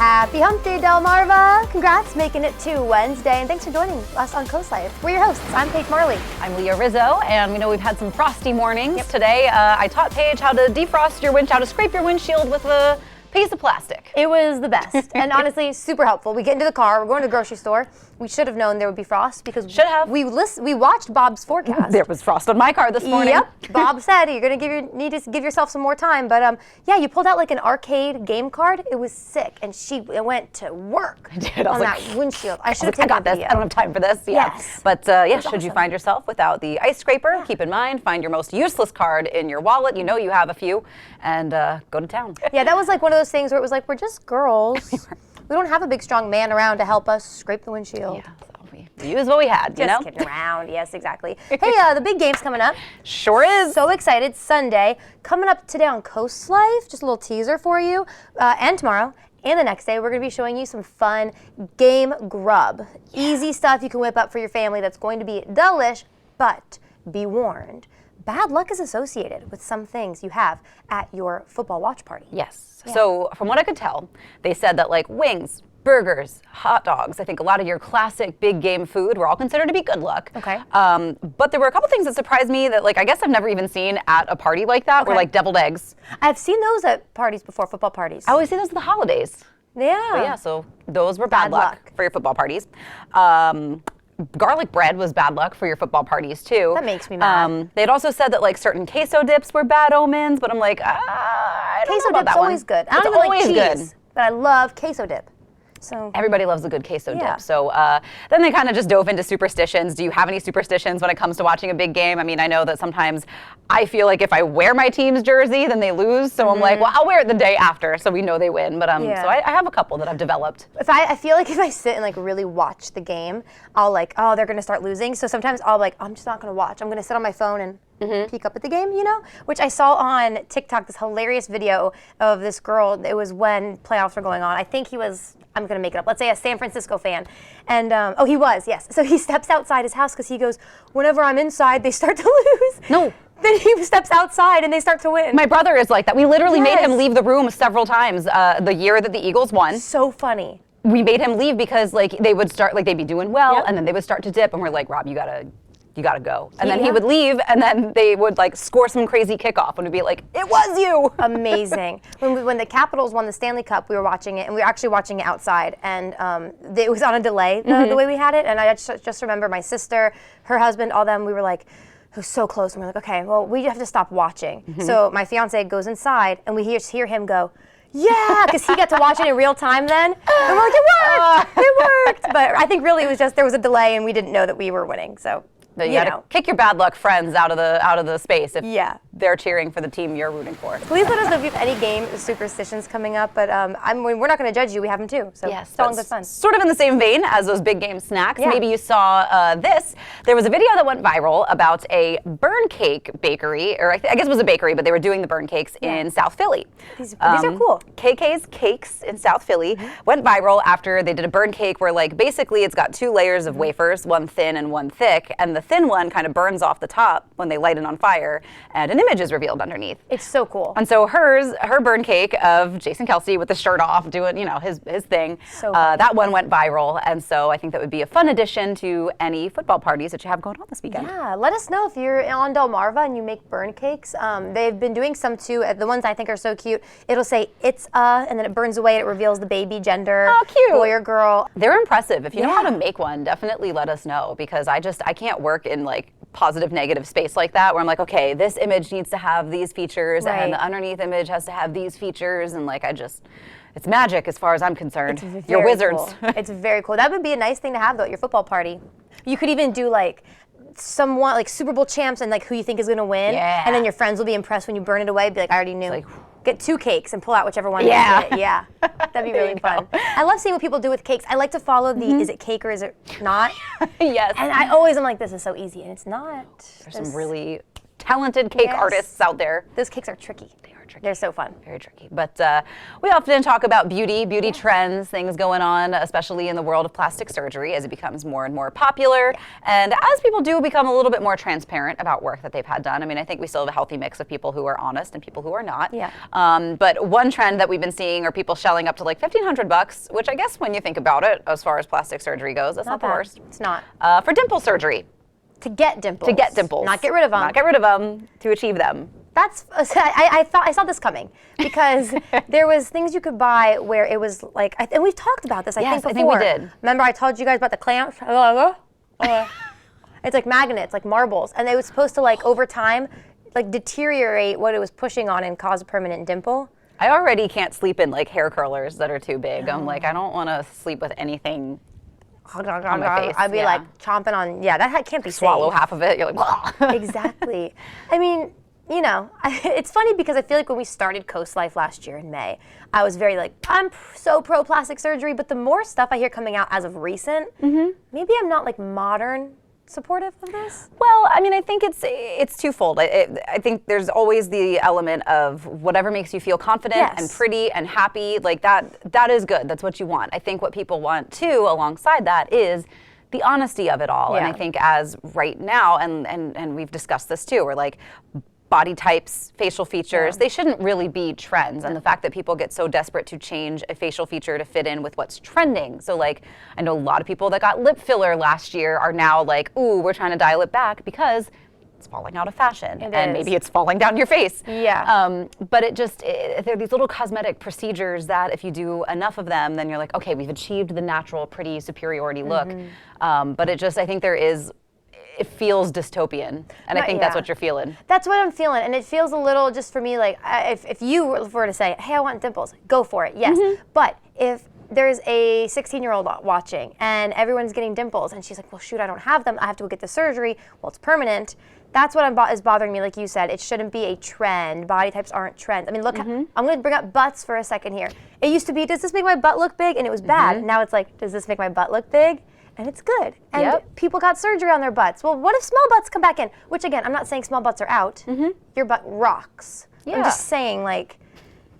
Happy Hump Day, Delmarva! Congrats making it to Wednesday, and thanks for joining us on Coast Life. We're your hosts. I'm Paige Marley. I'm Leah Rizzo, and we know we've had some frosty mornings today. I taught Paige how to defrost your windshield, how to scrape your windshield with a piece of plastic. It was the best, and honestly, super helpful. We get into the car, we're going to the grocery store. We should have known there would be frost because we watched Bob's forecast. There was frost on my car this morning. Yep, Bob said you're going to need to give yourself some more time, but yeah, you pulled out like an arcade game card. It was sick, and she went to work on that windshield. I should have taken I got this. I don't have time for this. Yeah. Yes. But yeah, should you find yourself without the ice scraper, keep in mind, find your most useless card in your wallet. You know you have a few, and go to town. Yeah, that was like one of those things where it was like, we're just girls. We don't have a big, strong man around to help us scrape the windshield. Yeah, so we used what we had, you know? Just kidding around. Yes, exactly. Hey, the big game's coming up. Sure is. So excited. Sunday. Coming up today on Coast Life. Just a little teaser for you. And tomorrow. And the next day, we're going to be showing you some fun game grub. Easy stuff you can whip up for your family that's going to be delish, but be warned. Bad luck is associated with some things you have at your football watch party. Yes. Yeah. So from what I could tell, they said that like wings, burgers, hot dogs, I think a lot of your classic big game food were all considered to be good luck. Okay. But there were a couple things that surprised me that like I guess I've never even seen at a party like that were like deviled eggs. I've seen those at parties before, football parties. I always see those at the holidays. Yeah. But yeah, so those were bad luck for your football parties. Garlic bread was bad luck for your football parties too. That makes me mad. They'd also said that like certain queso dips were bad omens, but I'm like, I don't know about that one. Queso dip's always good. I don't even like cheese, but I love queso dip. So everybody loves a good queso dip. So then they kind of just dove into superstitions. Do you have any superstitions when it comes to watching a big game? I mean, I know that sometimes I feel like if I wear my team's jersey, then they lose. So I'm like, well, I'll wear it the day after so we know they win. But so I have a couple that I've developed. I feel like if I sit and like really watch the game, I'll like, oh, they're going to start losing. So sometimes I'll like, I'm just not going to watch. I'm going to sit on my phone and peek up at the game, you know? Which I saw on TikTok, this hilarious video of this girl. It was when playoffs were going on. I think he was, I'm going to make it up, let's say a San Francisco fan. And, oh, he was, yes. So he steps outside his house because he goes, whenever I'm inside, they start to lose. No. Then he steps outside and they start to win. My brother is like that. We literally made him leave the room several times the year that the Eagles won. So funny. We made him leave because like they would start, like they'd be doing well and then they would start to dip and we're like, Rob, you gotta go. And then he would leave and then they would like score some crazy kickoff and we'd be like, it was you. Amazing. When the Capitals won the Stanley Cup, we were watching it and we were actually watching it outside and it was on a delay the way we had it. And I just remember my sister, her husband, all them, we were like, it was so close. And we're like, okay, well, we have to stop watching. So my fiance goes inside and we hear him go, yeah, because he got to watch it in real time then. And we're like, it worked! It worked! But I think really it was just there was a delay and we didn't know that we were winning. So you gotta kick your bad luck friends out of the space if they're cheering for the team you're rooting for. Please let us know if you have any game superstitions coming up, but we're not going to judge you. We have them too, so it's all good fun. Sort of in the same vein as those big game snacks. Maybe you saw this. There was a video that went viral about a burn cake bakery, or I guess it was a bakery, but they were doing the burn cakes in South Philly. These are cool. KK's Cakes in South Philly went viral after they did a burn cake where like basically it's got two layers of wafers, one thin and one thick, and the thin one kind of burns off the top when they light it on fire, and an image is revealed underneath. It's so cool. And so her burn cake of Jason Kelce with the shirt off doing, his thing, that one went viral, and so I think that would be a fun addition to any football parties that you have going on this weekend. Yeah, let us know if you're on Delmarva and you make burn cakes. They've been doing some too. The ones I think are so cute. It'll say, it's and then it burns away and it reveals the baby gender. Oh, cute. Boy or girl. They're impressive. If you know how to make one, definitely let us know because I can't work in like positive negative space like that where I'm like, okay, this image needs to have these features and the underneath image has to have these features and like it's magic as far as I'm concerned. You're wizards. Cool. It's very cool. That would be a nice thing to have though at your football party. You could even do like someone like Super Bowl champs and like who you think is going to win and then your friends will be impressed when you burn it away, be like, I already knew. Get 2 cakes and pull out whichever one you get. Yeah. That'd be really fun. I love seeing what people do with cakes. I like to follow the is it cake or is it not? Yes. And I always am like, this is so easy, and it's not. There's some really talented cake artists out there. Those cakes are tricky. They are tricky. They're so fun. Very tricky. But we often talk about beauty trends, things going on, especially in the world of plastic surgery as it becomes more and more popular. And as people do become a little bit more transparent about work that they've had done. I mean, I think we still have a healthy mix of people who are honest and people who are not. Yeah. But one trend that we've been seeing are people shelling up to like $1,500, which I guess when you think about it, as far as plastic surgery goes, that's not the worst. It's not. For dimple surgery. To get dimples. To get dimples. Not get rid of them. Not get rid of them, to achieve them. That's, I saw this coming because there was things you could buy where it was like, and we've talked about this, I think before. I think we did. Remember I told you guys about the clamps? It's like magnets, like marbles. And it was supposed to like, over time, like deteriorate what it was pushing on and cause a permanent dimple. I already can't sleep in like hair curlers that are too big. I'm like, I don't want to sleep with anything on my face. I'd be like chomping on, that can't be Swallow safe. half of it, you're like, Exactly. I mean, you know, it's funny because I feel like when we started Coast Life last year in May, I was very like, I'm so pro plastic surgery, but the more stuff I hear coming out as of recent, maybe I'm not like modern supportive of this? Well, I mean, I think it's twofold. I think there's always the element of whatever makes you feel confident and pretty and happy, like that is good. That's what you want. I think what people want too, alongside that, is the honesty of it all. And I think as right now, and we've discussed this too, we're like, body types, facial features, they shouldn't really be trends. And the fact that people get so desperate to change a facial feature to fit in with what's trending. So like, I know a lot of people that got lip filler last year are now like, ooh, we're trying to dial it back because it's falling out of fashion. And maybe it's falling down your face. Yeah. But they're these little cosmetic procedures that if you do enough of them, then you're like, okay, we've achieved the natural, pretty superiority look. But I think it feels dystopian, and I think that's what you're feeling. That's what I'm feeling, and it feels a little, just for me, like if you were to say, hey, I want dimples, go for it, yes. But if there's a 16-year-old watching and everyone's getting dimples, and she's like, well, shoot, I don't have them, I have to go get the surgery, well, it's permanent. That's what is bothering me, like you said. It shouldn't be a trend. Body types aren't trends. I mean, look, I'm going to bring up butts for a second here. It used to be, does this make my butt look big? And it was bad. Now it's like, does this make my butt look big? And it's good. And people got surgery on their butts. Well, what if small butts come back in? Which, again, I'm not saying small butts are out. Your butt rocks. I'm just saying, like,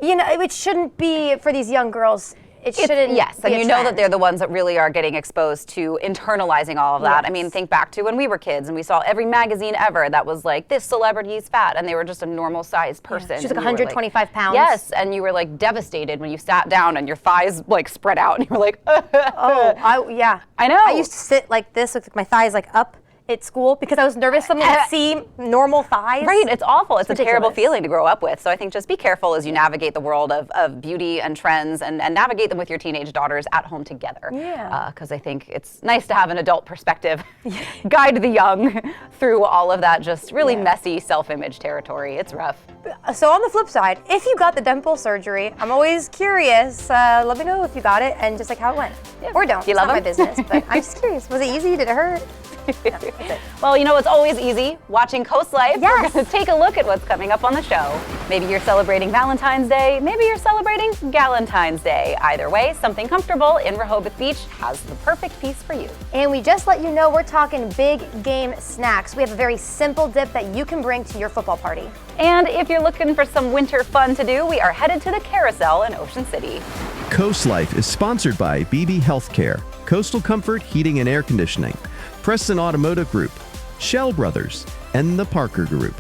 you know, it shouldn't be for these young girls. It shouldn't. Yes, and you know that they're the ones that really are getting exposed to internalizing all of that. I mean, think back to when we were kids and we saw every magazine ever that was like, this celebrity is fat, and they were just a normal sized person. She was like 125 pounds. Yes, and you were like devastated when you sat down and your thighs like spread out, and you were like, I know. I used to sit like this with my thighs like up at school because I was nervous someone would see normal thighs. Right, it's awful. It's a terrible feeling to grow up with. So I think just be careful as you navigate the world of beauty and trends and navigate them with your teenage daughters at home together. Because I think it's nice to have an adult perspective, guide the young through all of that just really messy self-image territory. It's rough. So on the flip side, if you got the dimple surgery, I'm always curious. Let me know if you got it and just like how it went. Or don't. You it's love not them? my business, but I'm just curious. Was it easy? Did it hurt? Well, you know, it's always easy watching Coast Life. Yes. We're going to take a look at what's coming up on the show. Maybe you're celebrating Valentine's Day. Maybe you're celebrating Galentine's Day. Either way, Something Comfortable in Rehoboth Beach has the perfect piece for you. And we just let you know we're talking big game snacks. We have a very simple dip that you can bring to your football party. And if you're looking for some winter fun to do, we are headed to the Carousel in Ocean City. Coast Life is sponsored by BB Healthcare, Coastal Comfort Heating and Air Conditioning, Preston Automotive Group, Shell Brothers, and the Parker Group.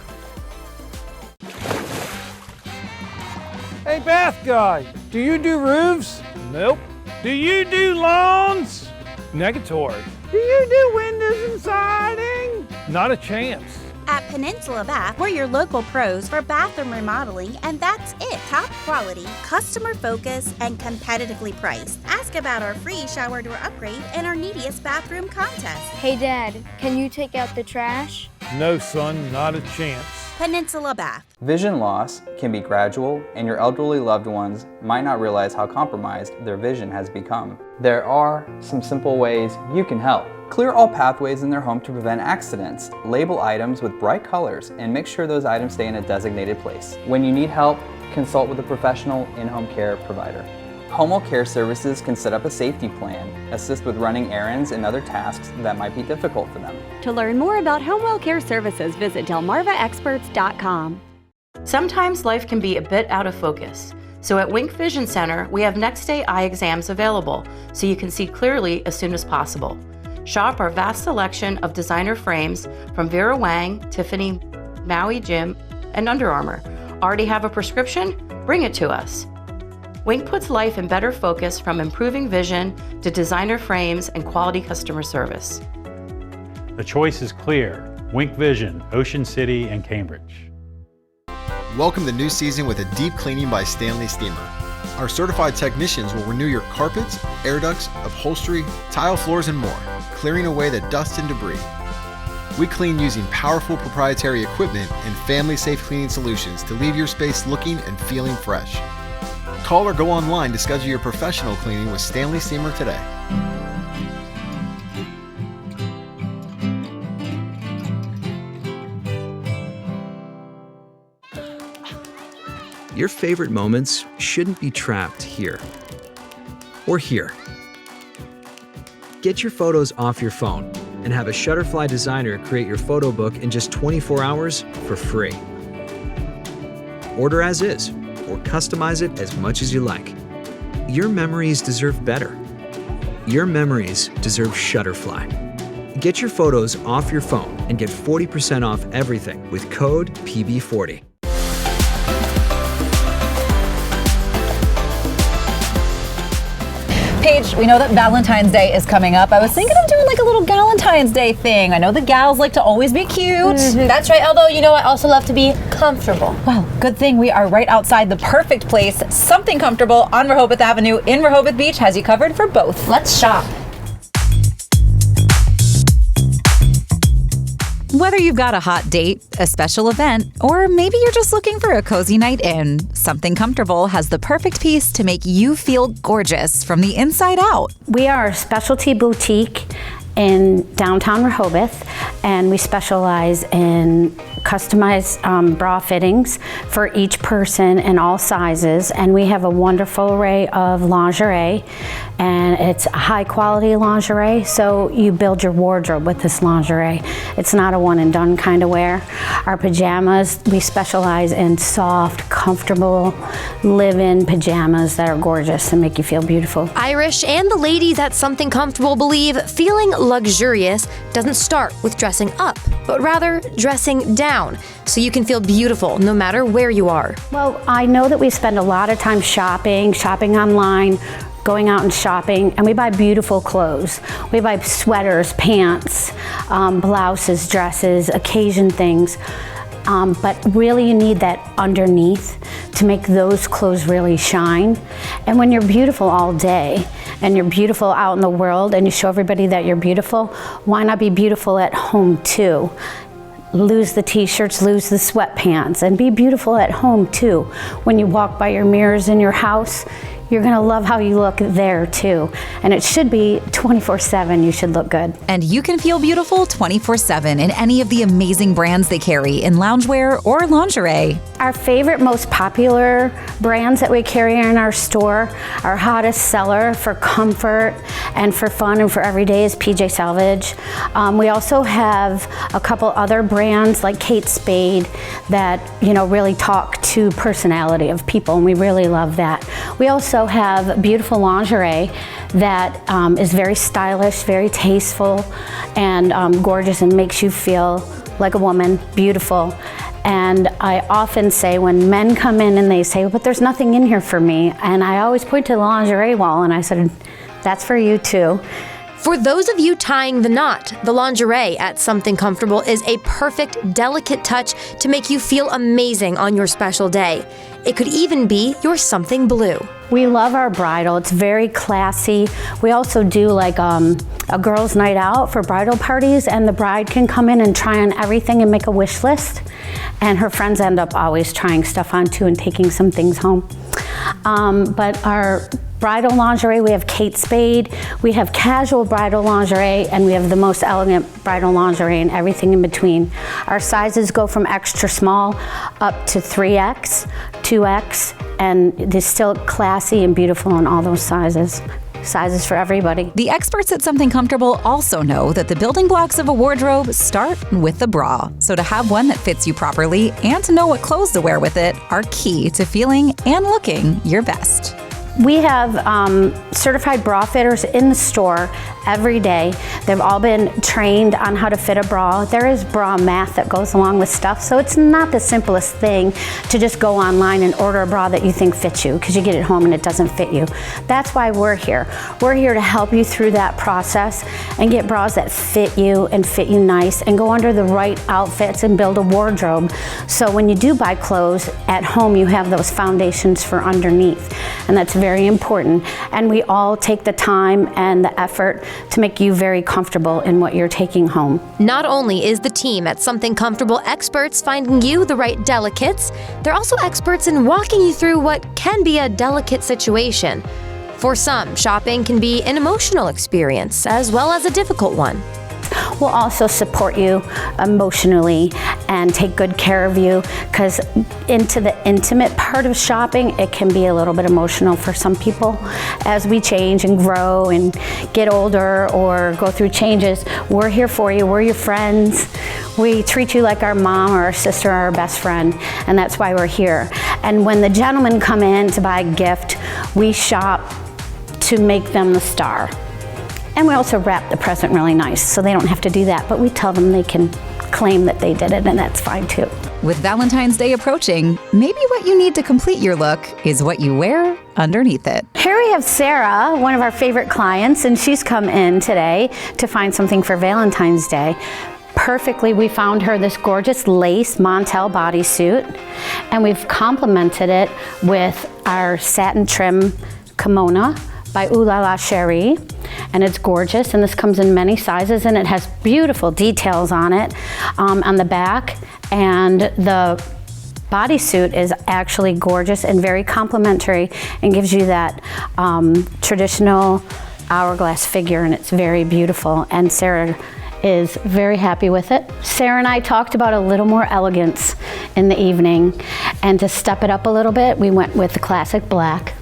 Hey, bath guy, do you do roofs? Nope. Do you do lawns? Negatory. Do you do windows and siding? Not a chance. At Peninsula Bath, we're your local pros for bathroom remodeling, and that's it. Top quality, customer focused, and competitively priced. Ask about our free shower door upgrade and our neediest bathroom contest. Hey Dad, can you take out the trash? No, son, not a chance. Peninsula Bath. Vision loss can be gradual, and your elderly loved ones might not realize how compromised their vision has become. There are some simple ways you can help. Clear all pathways in their home to prevent accidents. Label items with bright colors and make sure those items stay in a designated place. When you need help, consult with a professional in-home care provider. Homo Care Services can set up a safety plan, assist with running errands and other tasks that might be difficult for them. To learn more about Homewell Care Services, visit delmarvaexperts.com. Sometimes life can be a bit out of focus. So at Wink Vision Center, we have next day eye exams available so you can see clearly as soon as possible. Shop our vast selection of designer frames from Vera Wang, Tiffany, Maui Jim, and Under Armour. Already have a prescription? Bring it to us. Wink puts life in better focus, from improving vision to designer frames and quality customer service. The choice is clear. Wink Vision, Ocean City and Cambridge. Welcome the new season with a deep cleaning by Stanley Steamer. Our certified technicians will renew your carpets, air ducts, upholstery, tile floors, and more, clearing away the dust and debris. We clean using powerful proprietary equipment and family-safe cleaning solutions to leave your space looking and feeling fresh. Call or go online to schedule your professional cleaning with Stanley Steamer today. Your favorite moments shouldn't be trapped here or here. Get your photos off your phone and have a Shutterfly designer create your photo book in just 24 hours for free. Order as is or customize it as much as you like. Your memories deserve better. Your memories deserve Shutterfly. Get your photos off your phone and get 40% off everything with code PB40. Paige, we know that Valentine's Day is coming up. I was thinking of doing like a little Galentine's Day thing. I know the gals like to always be cute. That's right, although you know I also love to be comfortable. Well, good thing we are right outside the perfect place. Something Comfortable on Rehoboth Avenue in Rehoboth Beach has you covered for both. Let's shop. Whether you've got a hot date, a special event, or maybe you're just looking for a cozy night in, Something Comfortable has the perfect piece to make you feel gorgeous from the inside out. We are a specialty boutique in downtown Rehoboth, and we specialize in customized bra fittings for each person in all sizes, and we have a wonderful array of lingerie, and it's high quality lingerie, so you build your wardrobe with this lingerie. It's not a one and done kind of wear. Our pajamas, we specialize in soft, comfortable, live-in pajamas that are gorgeous and make you feel beautiful. Irish and the ladies at Something Comfortable believe feeling luxurious doesn't start with dressing up, but rather dressing down, so you can feel beautiful no matter where you are. Well, I know that we spend a lot of time shopping online, going out and shopping, and we buy beautiful clothes. We buy sweaters, pants, blouses, dresses, occasion things. But really you need that underneath to make those clothes really shine. And when you're beautiful all day and you're beautiful out in the world and you show everybody that you're beautiful, why not be beautiful at home too? Lose the t-shirts, lose the sweatpants, and be beautiful at home too. When you walk by your mirrors in your house, you're gonna love how you look there too. And it should be 24/7, you should look good. And you can feel beautiful 24/7 in any of the amazing brands they carry in loungewear or lingerie. Our favorite, most popular brands that we carry in our store, our hottest seller for comfort and for fun and for every day is PJ Salvage. We also have a couple other brands like Kate Spade that really talk to personality of people, and we really love that. We also have beautiful lingerie that is very stylish, very tasteful, and gorgeous, and makes you feel like a woman, beautiful. And I often say when men come in and they say, but there's nothing in here for me, and I always point to the lingerie wall and I said, that's for you too. For those of you tying the knot, the lingerie at Something Comfortable is a perfect, delicate touch to make you feel amazing on your special day. It could even be your something blue. We love our bridal. It's very classy. We also do like a girls' night out for bridal parties, and the bride can come in and try on everything and make a wish list. And her friends end up always trying stuff on too and taking some things home. But our bridal lingerie, we have Kate Spade, we have casual bridal lingerie, and we have the most elegant bridal lingerie and everything in between. Our sizes go from extra small up to 3X, 2X, and they're still classy and beautiful in all those sizes. Sizes for everybody. The experts at Something Comfortable also know that the building blocks of a wardrobe start with the bra. So to have one that fits you properly and to know what clothes to wear with it are key to feeling and looking your best. We have certified bra fitters in the store every day. They've all been trained on how to fit a bra. There is bra math that goes along with stuff, so it's not the simplest thing to just go online and order a bra that you think fits you because you get it home and it doesn't fit you. That's why we're here. We're here to help you through that process and get bras that fit you and fit you nice and go under the right outfits and build a wardrobe. So when you do buy clothes at home, you have those foundations for underneath, and that's very important. And we all take the time and the effort to make you very comfortable in what you're taking home. Not only is the team at Something Comfortable experts finding you the right delicates, they're also experts in walking you through what can be a delicate situation. For some, shopping can be an emotional experience as well as a difficult one. We'll also support you emotionally and take good care of you, because into the intimate part of shopping, it can be a little bit emotional for some people. As we change and grow and get older or go through changes, we're here for you. We're your friends. We treat you like our mom or our sister or our best friend, and that's why we're here. And when the gentlemen come in to buy a gift, we shop to make them the star. And we also wrap the present really nice, so they don't have to do that, but we tell them they can claim that they did it, and that's fine too. With Valentine's Day approaching, maybe what you need to complete your look is what you wear underneath it. Here we have Sarah, one of our favorite clients, and she's come in today to find something for Valentine's Day. Perfectly, we found her this gorgeous lace Montel bodysuit, and we've complemented it with our satin trim kimono by Ooh La La Cherie, and it's gorgeous, and this comes in many sizes, and it has beautiful details on it on the back, and the bodysuit is actually gorgeous and very complimentary and gives you that traditional hourglass figure, and it's very beautiful, and Sarah is very happy with it. Sarah and I talked about a little more elegance in the evening, and to step it up a little bit, we went with the classic black.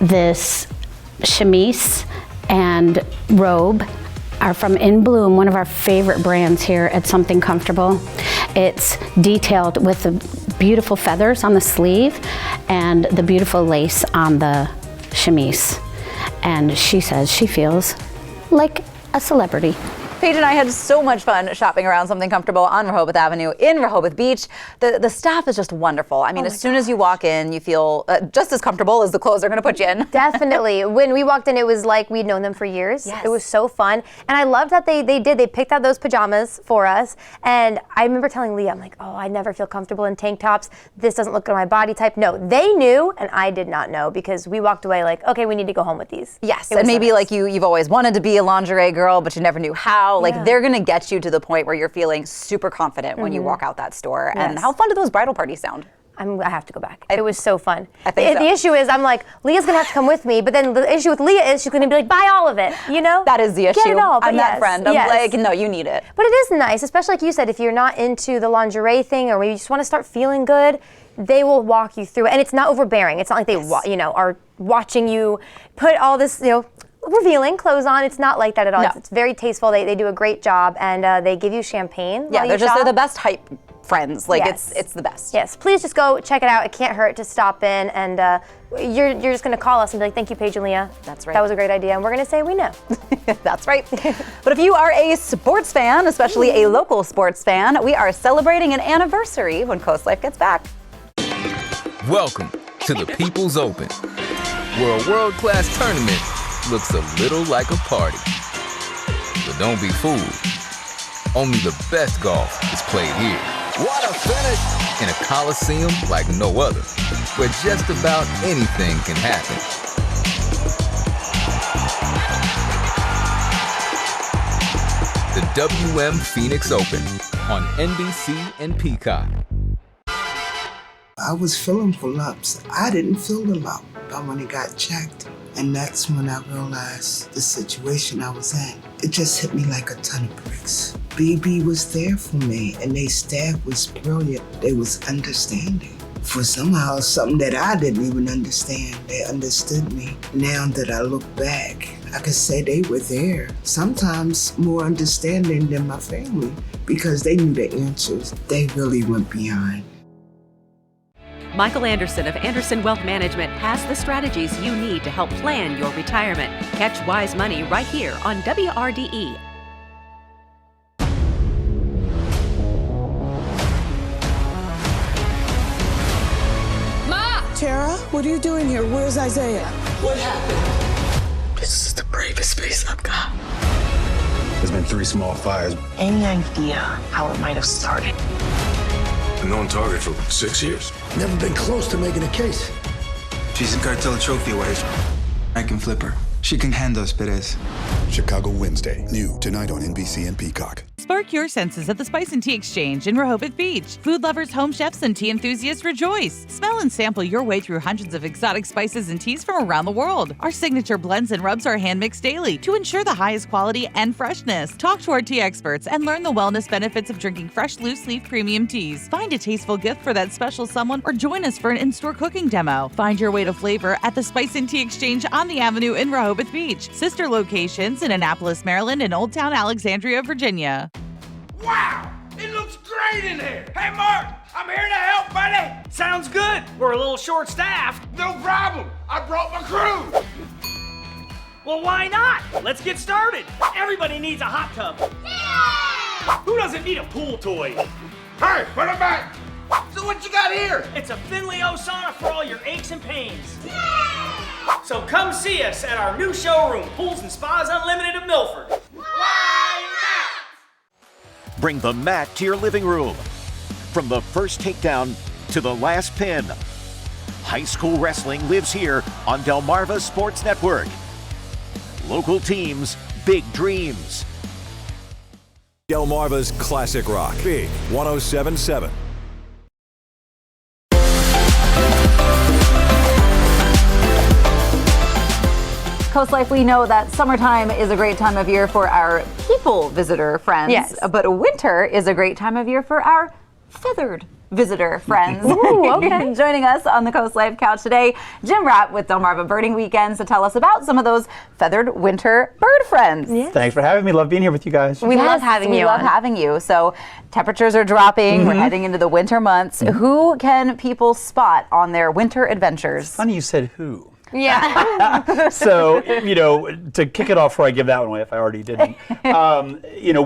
This chemise and robe are from In Bloom, one of our favorite brands here at Something Comfortable. It's detailed with the beautiful feathers on the sleeve and the beautiful lace on the chemise. And she says she feels like a celebrity. Paige and I had so much fun shopping around Something Comfortable on Rehoboth Avenue in Rehoboth Beach. The staff is just wonderful. I mean, as soon as you walk in, you feel just as comfortable as the clothes they're going to put you in. Definitely. When we walked in, it was like we'd known them for years. Yes. It was so fun. And I loved that they picked out those pajamas for us. And I remember telling Leah, I'm like, oh, I never feel comfortable in tank tops. This doesn't look good on my body type. No, they knew, and I did not know, because we walked away like, okay, we need to go home with these. Yes, and maybe like you've always wanted to be a lingerie girl, but you never knew how. Like, they're going to get you to the point where you're feeling super confident when you walk out that store. Yes. And how fun do those bridal parties sound? I have to go back. It was so fun. I think the issue is, I'm like, Leah's gonna have to come with me, but then the issue with Leah is she's gonna be like, buy all of it, you know? That is the issue. Get it all, but I'm that friend. I'm like, no, you need it. But it is nice, especially like you said, if you're not into the lingerie thing, or maybe you just want to start feeling good, they will walk you through it, and it's not overbearing. It's not like they, are watching you put all this, revealing clothes on. It's not like that at all. No. It's very tasteful. They do a great job, and they give you champagne. Yeah, while they're the best hype friends. Like, yes. it's the best. Yes, please just go check it out. It can't hurt to stop in, and you're just gonna call us and be like, thank you, Paige and Leah. That's right. That was a great idea, and we're gonna say we know. That's right. But if you are a sports fan, especially a local sports fan, we are celebrating an anniversary when Coast Life gets back. Welcome to the People's Open, where a world-class tournament looks a little like a party. But don't be fooled. Only the best golf is played here. What a finish! In a coliseum like no other, where just about anything can happen. The WM Phoenix Open on NBC and Peacock. I was feeling for lumps. I didn't feel the lump, but when it got checked, And that's when I realized the situation I was in. It just hit me like a ton of bricks. BB was there for me, and their staff was brilliant. They was understanding. For somehow, something that I didn't even understand, they understood me. Now that I look back, I could say they were there. Sometimes more understanding than my family, because they knew the answers. They really went beyond. Michael Anderson of Anderson Wealth Management has the strategies you need to help plan your retirement. Catch Wise Money right here on WRDE. Ma! Tara, what are you doing here? Where's Isaiah? What happened? This is the bravest space I've got. There's been 3 small fires. Any idea how it might have started? A known target for 6 years. Never been close to making a case. She's a cartel trophy wife. I can flip her. She can handle Perez. Chicago Wednesday, new tonight on NBC and Peacock. Spark your senses at the Spice and Tea Exchange in Rehoboth Beach. Food lovers, home chefs, and tea enthusiasts rejoice. Smell and sample your way through hundreds of exotic spices and teas from around the world. Our signature blends and rubs are hand-mixed daily to ensure the highest quality and freshness. Talk to our tea experts and learn the wellness benefits of drinking fresh, loose-leaf premium teas. Find a tasteful gift for that special someone or join us for an in-store cooking demo. Find your way to flavor at the Spice and Tea Exchange on the Avenue in Rehoboth Beach. Sister locations in Annapolis, Maryland, and Old Town Alexandria, Virginia. Wow! It looks great in here! Hey, Mark! I'm here to help, buddy! Sounds good! We're a little short-staffed. No problem! I brought my crew! Well, why not? Let's get started! Everybody needs a hot tub. Yeah! Who doesn't need a pool toy? Hey, put it back! So what you got here? It's a Finley O sauna for all your aches and pains. Yeah! So come see us at our new showroom, Pools and Spas Unlimited of Milford. Bring the mat to your living room. From the first takedown to the last pin, high school wrestling lives here on Delmarva Sports Network. Local teams, big dreams. Delmarva's Classic Rock, Big 107.7. Coast Life, we know that summertime is a great time of year for our people visitor friends. Yes. But winter is a great time of year for our feathered visitor friends. Ooh, okay. Joining us on the Coast Life couch today, Jim Rapp with Delmarva Birding Weekends to tell us about some of those feathered winter bird friends. Yeah. Thanks for having me. Love being here with you guys. We love having you. We love having you. So temperatures are dropping. We're heading into the winter months. Who can people spot on their winter adventures? Funny you said who. Yeah. So, to kick it off before I give that one away, if I already didn't,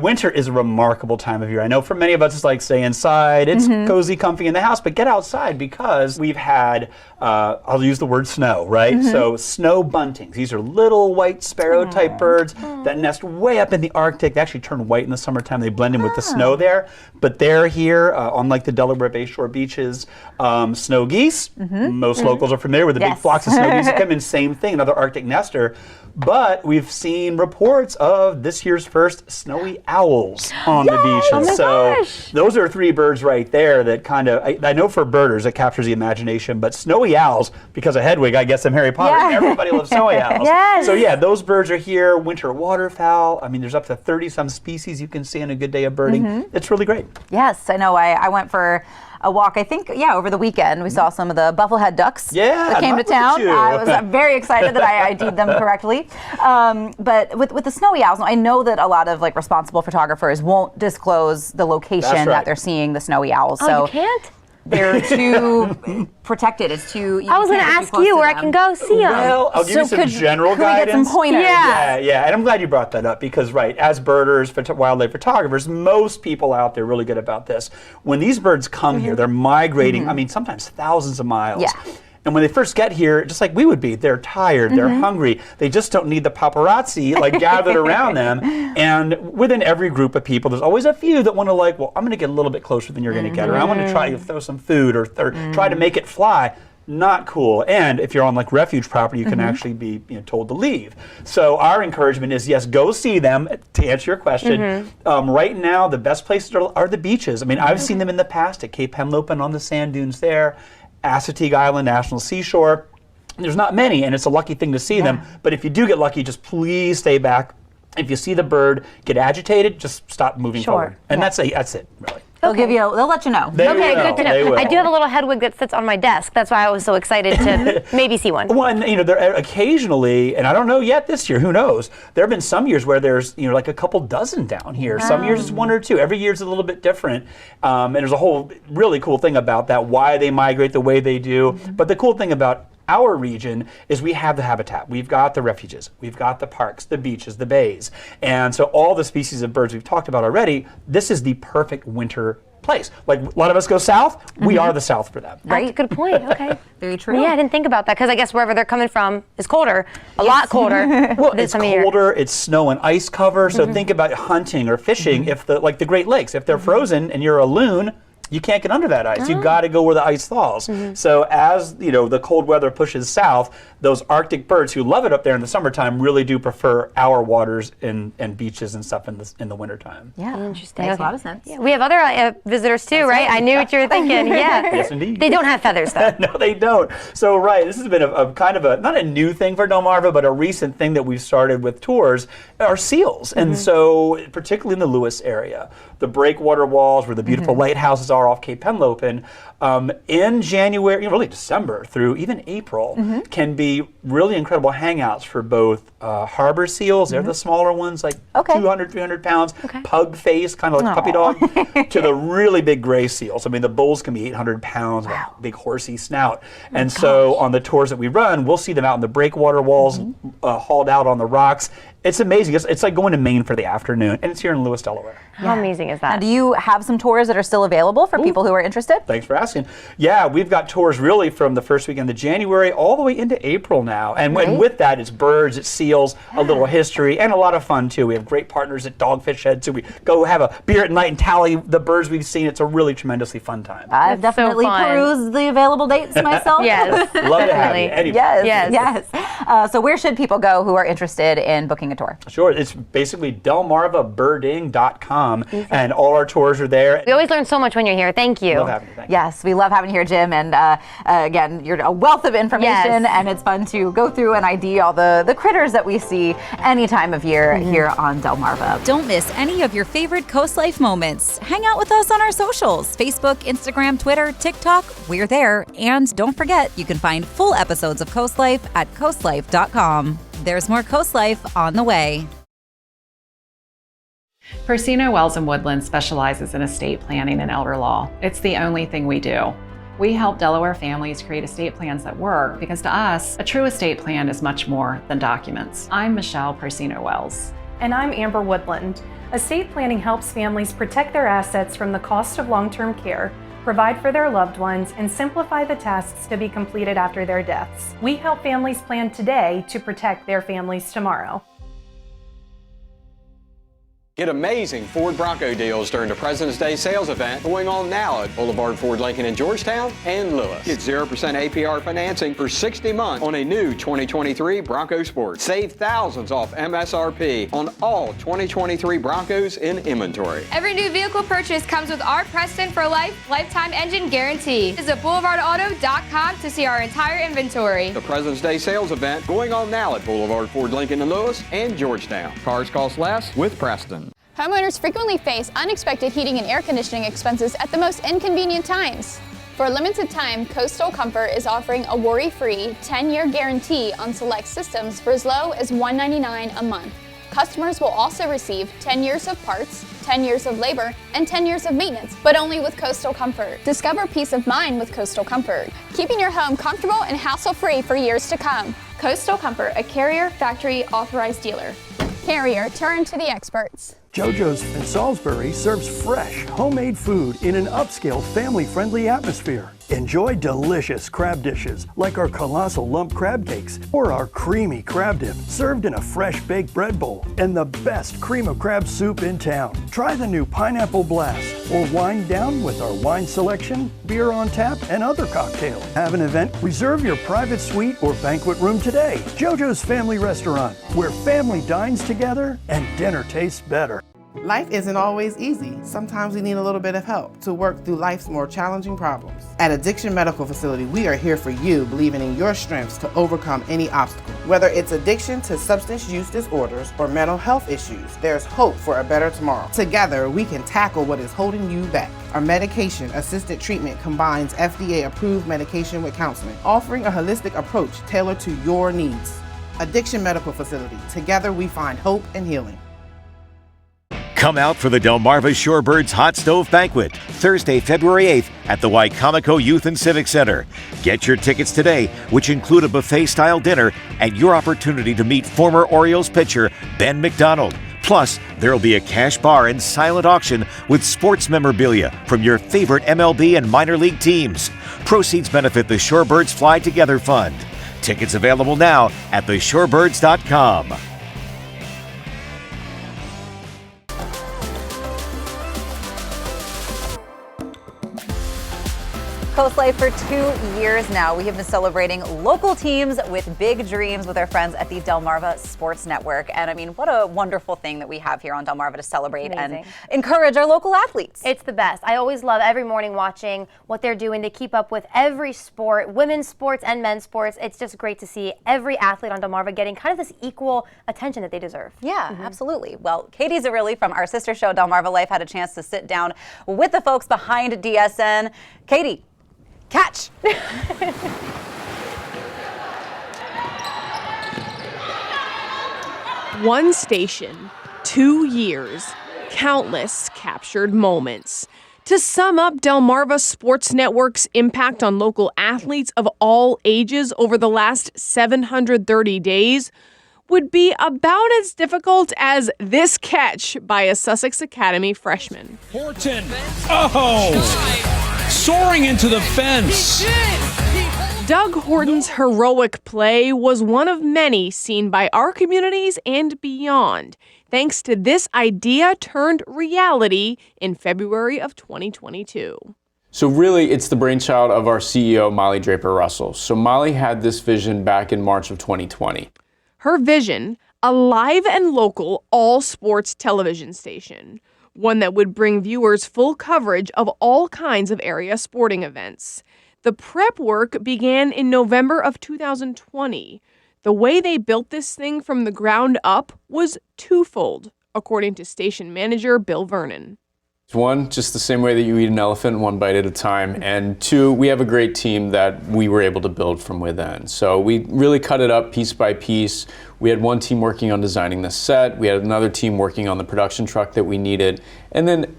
winter is a remarkable time of year. I know for many of us it's like stay inside, it's cozy, comfy in the house, but get outside because we've had, I'll use the word snow, right? So snow buntings, these are little white sparrow type birds that nest way up in the Arctic. They actually turn white in the summertime. They blend in with the snow there, but they're here on like the Delaware Bay Shore beaches. Snow geese, most locals are familiar with the big flocks of snow geese that come in, same thing, another Arctic nester. But we've seen reports of this year's first snowy owls on the beaches. Gosh. Those are 3 birds right there that kind of, I know for birders it captures the imagination, but snowy owls, because of Hedwig, I guess, I'm Harry Potter, everybody loves snowy owls. Yes. So yeah, those birds are here. Winter waterfowl, I mean, there's up to 30-some species you can see on a good day of birding. It's really great. Yes, I know. I went for a walk, I think, over the weekend. We saw some of the bufflehead ducks that came to town. I was very excited that I ID'd them correctly. But with the snowy owls, I know that a lot of responsible photographers won't disclose the location that they're seeing the snowy owls. Oh, you can't? They're too protected. It's too. I was going to ask you where I can go see them. Well, I'll give you some general guidance. Could we get some pointers? Yeah, and I'm glad you brought that up because, as birders, wildlife photographers, most people out there are really good about this. When these birds come here, they're migrating, I mean, sometimes thousands of miles. Yeah. And when they first get here, just like we would be, they're tired, they're hungry, they just don't need the paparazzi gathered around them. And within every group of people, there's always a few that want to well, I'm going to get a little bit closer than you're going to get, or I want to try to throw some food or try to make it fly. Not cool. And if you're on refuge property, you can actually be told to leave. So our encouragement is, yes, go see them. To answer your question, right now the best places are the beaches. I mean, I've seen them in the past at Cape Henlopen on the sand dunes there, Assateague Island National Seashore. There's not many, and it's a lucky thing to see them. But if you do get lucky, just please stay back. If you see the bird get agitated, just stop moving forward. And that's it, really. They'll let you know. Good to know. I do have a little Hedwig that sits on my desk. That's why I was so excited to maybe see one. Well, and there occasionally, and I don't know yet this year, who knows? There have been some years where there's like a couple dozen down here. Wow. Some years it's 1 or 2. Every year's a little bit different. And there's a whole really cool thing about that, why they migrate the way they do. But the cool thing about our region is we have the habitat. We've got the refuges, we've got the parks, the beaches, the bays. And so all the species of birds we've talked about already, this is the perfect winter place. Like a lot of us go south, we are the south for them. Right, good point. Okay. Very true. Well, yeah, I didn't think about that because I guess wherever they're coming from is colder, a lot colder. Well, it's colder, it's snow and ice cover. So think about hunting or fishing if the Great Lakes, if they're frozen and you're a loon, you can't get under that ice. You got to go where the ice thaws. So as the cold weather pushes south, those Arctic birds who love it up there in the summertime really do prefer our waters and beaches and stuff in the wintertime. Yeah, interesting. Makes a lot of sense. Yeah, we have other visitors too, right? I knew what you were thinking. Yeah. Yes, indeed. They don't have feathers though. No, they don't. So this has been a kind of not a new thing for Delmarva, but a recent thing that we've started with tours are seals. And so particularly in the Lewis area, the breakwater walls where the beautiful lighthouses are off Cape Henlopen, in January, really December through even April, can be really incredible hangouts for both harbor seals, they're the smaller ones, like 200, 300 pounds, pug face, kind of like puppy dog, to the really big gray seals. I mean, the bulls can be 800 pounds, with a big horsey snout. And so on the tours that we run, we'll see them out in the breakwater walls, hauled out on the rocks. It's amazing. It's like going to Maine for the afternoon, and it's here in Lewis, Delaware. How amazing is that? Now, do you have some tours that are still available for people who are interested? Thanks for asking. Yeah, we've got tours really from the first weekend of January all the way into April now. And with that, it's birds, it's seals, a little history, and a lot of fun, too. We have great partners at Dogfish Head, so we go have a beer at night and tally the birds we've seen. It's a really tremendously fun time. I've definitely perused the available dates myself. Yes. Love to have you. Anyway. Yes. So where should people go who are interested in booking a tour? Sure. It's basically delmarvabirding.com, and all our tours are there. We always learn so much when you're here. Thank you. Love having you. Yes, we love having you here, Jim. And again, you're a wealth of information, and it's fun to go through and ID all the critters that we see any time of year here on Delmarva. Don't miss any of your favorite Coast Life moments. Hang out with us on our socials, Facebook, Instagram, Twitter, TikTok. We're there. And don't forget, you can find full episodes of Coast Life at coastlife.com. There's more Coast Life on the way. Persino Wells and Woodlands specializes in estate planning and elder law. It's the only thing we do. We help Delaware families create estate plans that work because to us, a true estate plan is much more than documents. I'm Michelle Persino Wells. And I'm Amber Woodland. Estate planning helps families protect their assets from the cost of long-term care, provide for their loved ones, and simplify the tasks to be completed after their deaths. We help families plan today to protect their families tomorrow. Get amazing Ford Bronco deals during the President's Day sales event going on now at Boulevard Ford Lincoln in Georgetown and Lewis. Get 0% APR financing for 60 months on a new 2023 Bronco Sport. Save thousands off MSRP on all 2023 Broncos in inventory. Every new vehicle purchase comes with our Preston for Life lifetime engine guarantee. Visit boulevardauto.com to see our entire inventory. The President's Day sales event going on now at Boulevard Ford Lincoln in Lewis and Georgetown. Cars cost less with Preston. Homeowners frequently face unexpected heating and air conditioning expenses at the most inconvenient times. For a limited time, Coastal Comfort is offering a worry-free 10-year guarantee on select systems for as low as $199 a month. Customers will also receive 10 years of parts, 10 years of labor, and 10 years of maintenance, but only with Coastal Comfort. Discover peace of mind with Coastal Comfort, keeping your home comfortable and hassle-free for years to come. Coastal Comfort, a Carrier Factory Authorized Dealer. Carrier, turn to the experts. JoJo's in Salisbury serves fresh, homemade food in an upscale, family-friendly atmosphere. Enjoy delicious crab dishes like our colossal lump crab cakes or our creamy crab dip served in a fresh baked bread bowl and the best cream of crab soup in town. Try the new Pineapple Blast or wind down with our wine selection, beer on tap, and other cocktails. Have an event? Reserve your private suite or banquet room today. JoJo's Family Restaurant, where family dines together and dinner tastes better. Life isn't always easy. Sometimes we need a little bit of help to work through life's more challenging problems. At Addiction Medical Facility, we are here for you, believing in your strengths to overcome any obstacle. Whether it's addiction to substance use disorders or mental health issues, there's hope for a better tomorrow. Together, we can tackle what is holding you back. Our medication-assisted treatment combines FDA-approved medication with counseling, offering a holistic approach tailored to your needs. Addiction Medical Facility. Together, we find hope and healing. Come out for the Delmarva Shorebirds Hot Stove Banquet, Thursday, February 8th at the Wicomico Youth and Civic Center. Get your tickets today, which include a buffet-style dinner and your opportunity to meet former Orioles pitcher Ben McDonald. Plus, there will be a cash bar and silent auction with sports memorabilia from your favorite MLB and minor league teams. Proceeds benefit the Shorebirds Fly Together Fund. Tickets available now at theshorebirds.com. Coast Life, for 2 years now, we have been celebrating local teams with big dreams with our friends at the Delmarva Sports Network. And I mean, what a wonderful thing that we have here on Delmarva to celebrate and encourage our local athletes. It's the best. I always love every morning watching what they're doing to keep up with every sport, women's sports and men's sports. It's just great to see every athlete on Delmarva getting kind of this equal attention that they deserve. Yeah, absolutely. Well, Katie Zerilli from our sister show, Delmarva Life, had a chance to sit down with the folks behind DSN. Katie, catch. One station, 2 years, countless captured moments. To sum up Delmarva Sports Network's impact on local athletes of all ages over the last 730 days would be about as difficult as this catch by a Sussex Academy freshman. Horton. Oh! Soaring into the fence. Doug Horton's heroic play was one of many seen by our communities and beyond, thanks to this idea turned reality in February of 2022. So really, it's the brainchild of our CEO, Molly Draper Russell. So Molly had this vision back in March of 2020. Her vision, a live and local all-sports television station, one that would bring viewers full coverage of all kinds of area sporting events. The prep work began in November of 2020. The way they built this thing from the ground up was twofold, according to station manager Bill Vernon. One, just the same way that you eat an elephant, one bite at a time. And two, we have a great team that we were able to build from within. So we really cut it up piece by piece. We had one team working on designing the set. We had another team working on the production truck that we needed. And then,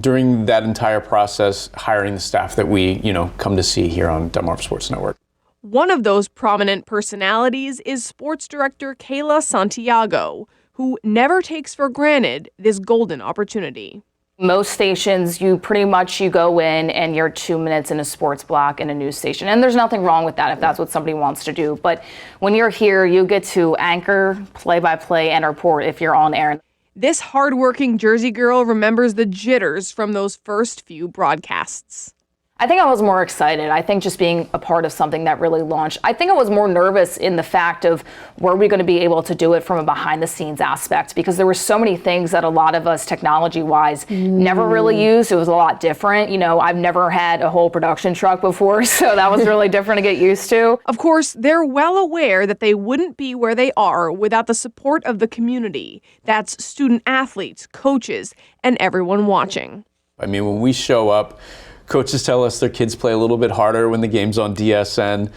during that entire process, hiring the staff that we, come to see here on Delmarva Sports Network. One of those prominent personalities is sports director Kayla Santiago, who never takes for granted this golden opportunity. Most stations, you go in and you're 2 minutes in a sports block in a news station. And there's nothing wrong with that if that's what somebody wants to do. But when you're here, you get to anchor, play-by-play, and report if you're on air. This hardworking Jersey girl remembers the jitters from those first few broadcasts. I think I was more excited. I think just being a part of something that really launched. I think I was more nervous in the fact of were we going to be able to do it from a behind the scenes aspect, because there were so many things that a lot of us technology wise never really used. It was a lot different. I've never had a whole production truck before, so that was really different to get used to. Of course, they're well aware that they wouldn't be where they are without the support of the community. That's student athletes, coaches, and everyone watching. I mean, when we show up, coaches tell us their kids play a little bit harder when the game's on DSN.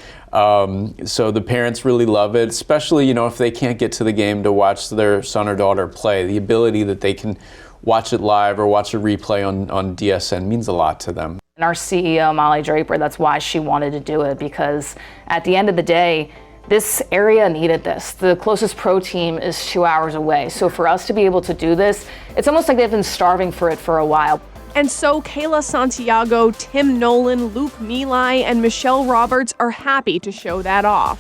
So the parents really love it, especially, if they can't get to the game to watch their son or daughter play. The ability that they can watch it live or watch a replay on DSN means a lot to them. And our CEO, Molly Draper, that's why she wanted to do it, because at the end of the day, this area needed this. The closest pro team is 2 hours away. So for us to be able to do this, it's almost like they've been starving for it for a while. And so Kayla Santiago, Tim Nolan, Luke Milai, and Michelle Roberts are happy to show that off.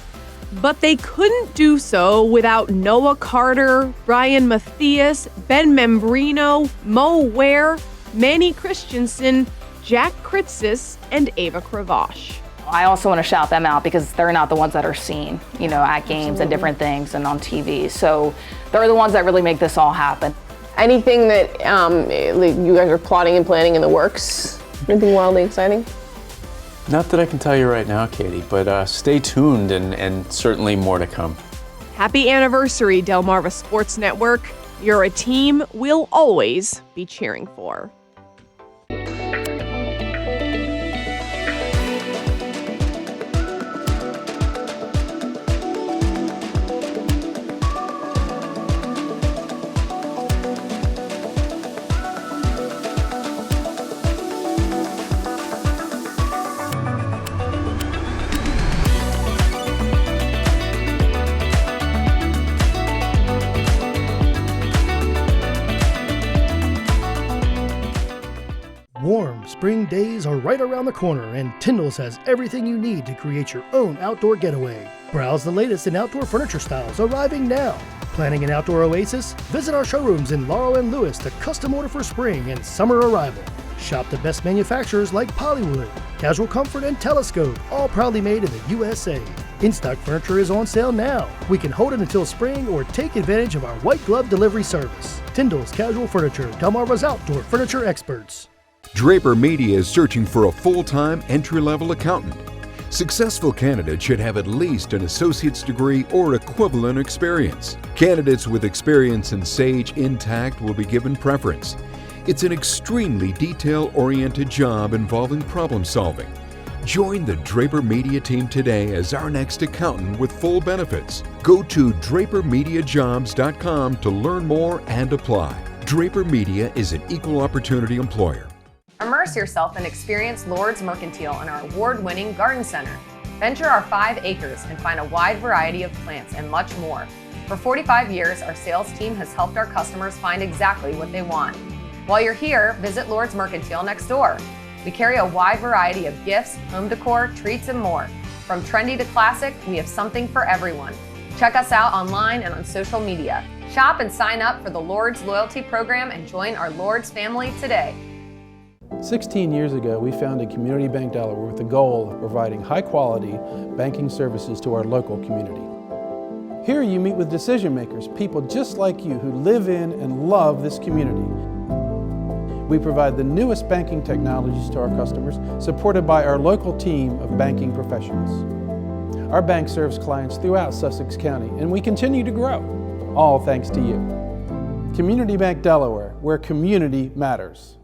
But they couldn't do so without Noah Carter, Brian Mathias, Ben Membrino, Mo Ware, Manny Christensen, Jack Kritzis, and Ava Kravash. I also want to shout them out because they're not the ones that are seen, at games and different things and on TV. So they're the ones that really make this all happen. Anything that you guys are plotting and planning in the works? Anything wildly exciting? Not that I can tell you right now, Katie, but stay tuned and certainly more to come. Happy anniversary, Delmarva Sports Network. You're a team we'll always be cheering for. Warm spring days are right around the corner, and Tyndall's has everything you need to create your own outdoor getaway. Browse the latest in outdoor furniture styles arriving now. Planning an outdoor oasis? Visit our showrooms in Laurel and Lewis to custom order for spring and summer arrival. Shop the best manufacturers like Polywood, Casual Comfort, and Telescope, all proudly made in the USA. In-stock furniture is on sale now. We can hold it until spring or take advantage of our white glove delivery service. Tyndall's Casual Furniture, Delmarva's outdoor furniture experts. Draper Media is searching for a full-time entry-level accountant. Successful candidates should have at least an associate's degree or equivalent experience. Candidates with experience in Sage Intacct will be given preference. It's an extremely detail-oriented job involving problem solving. Join the Draper Media team today as our next accountant with full benefits. Go to drapermediajobs.com to learn more and apply. Draper Media is an equal opportunity employer. Immerse yourself and experience Lord's Mercantile in our award-winning garden center. Venture our 5 acres and find a wide variety of plants and much more. For 45 years, our sales team has helped our customers find exactly what they want. While you're here, visit Lord's Mercantile next door. We carry a wide variety of gifts, home decor, treats, and more. From trendy to classic, we have something for everyone. Check us out online and on social media. Shop and sign up for the Lord's Loyalty Program and join our Lord's family today. 16 years ago, we founded Community Bank Delaware with the goal of providing high-quality banking services to our local community. Here you meet with decision makers, people just like you who live in and love this community. We provide the newest banking technologies to our customers, supported by our local team of banking professionals. Our bank serves clients throughout Sussex County, and we continue to grow, all thanks to you. Community Bank Delaware, where community matters.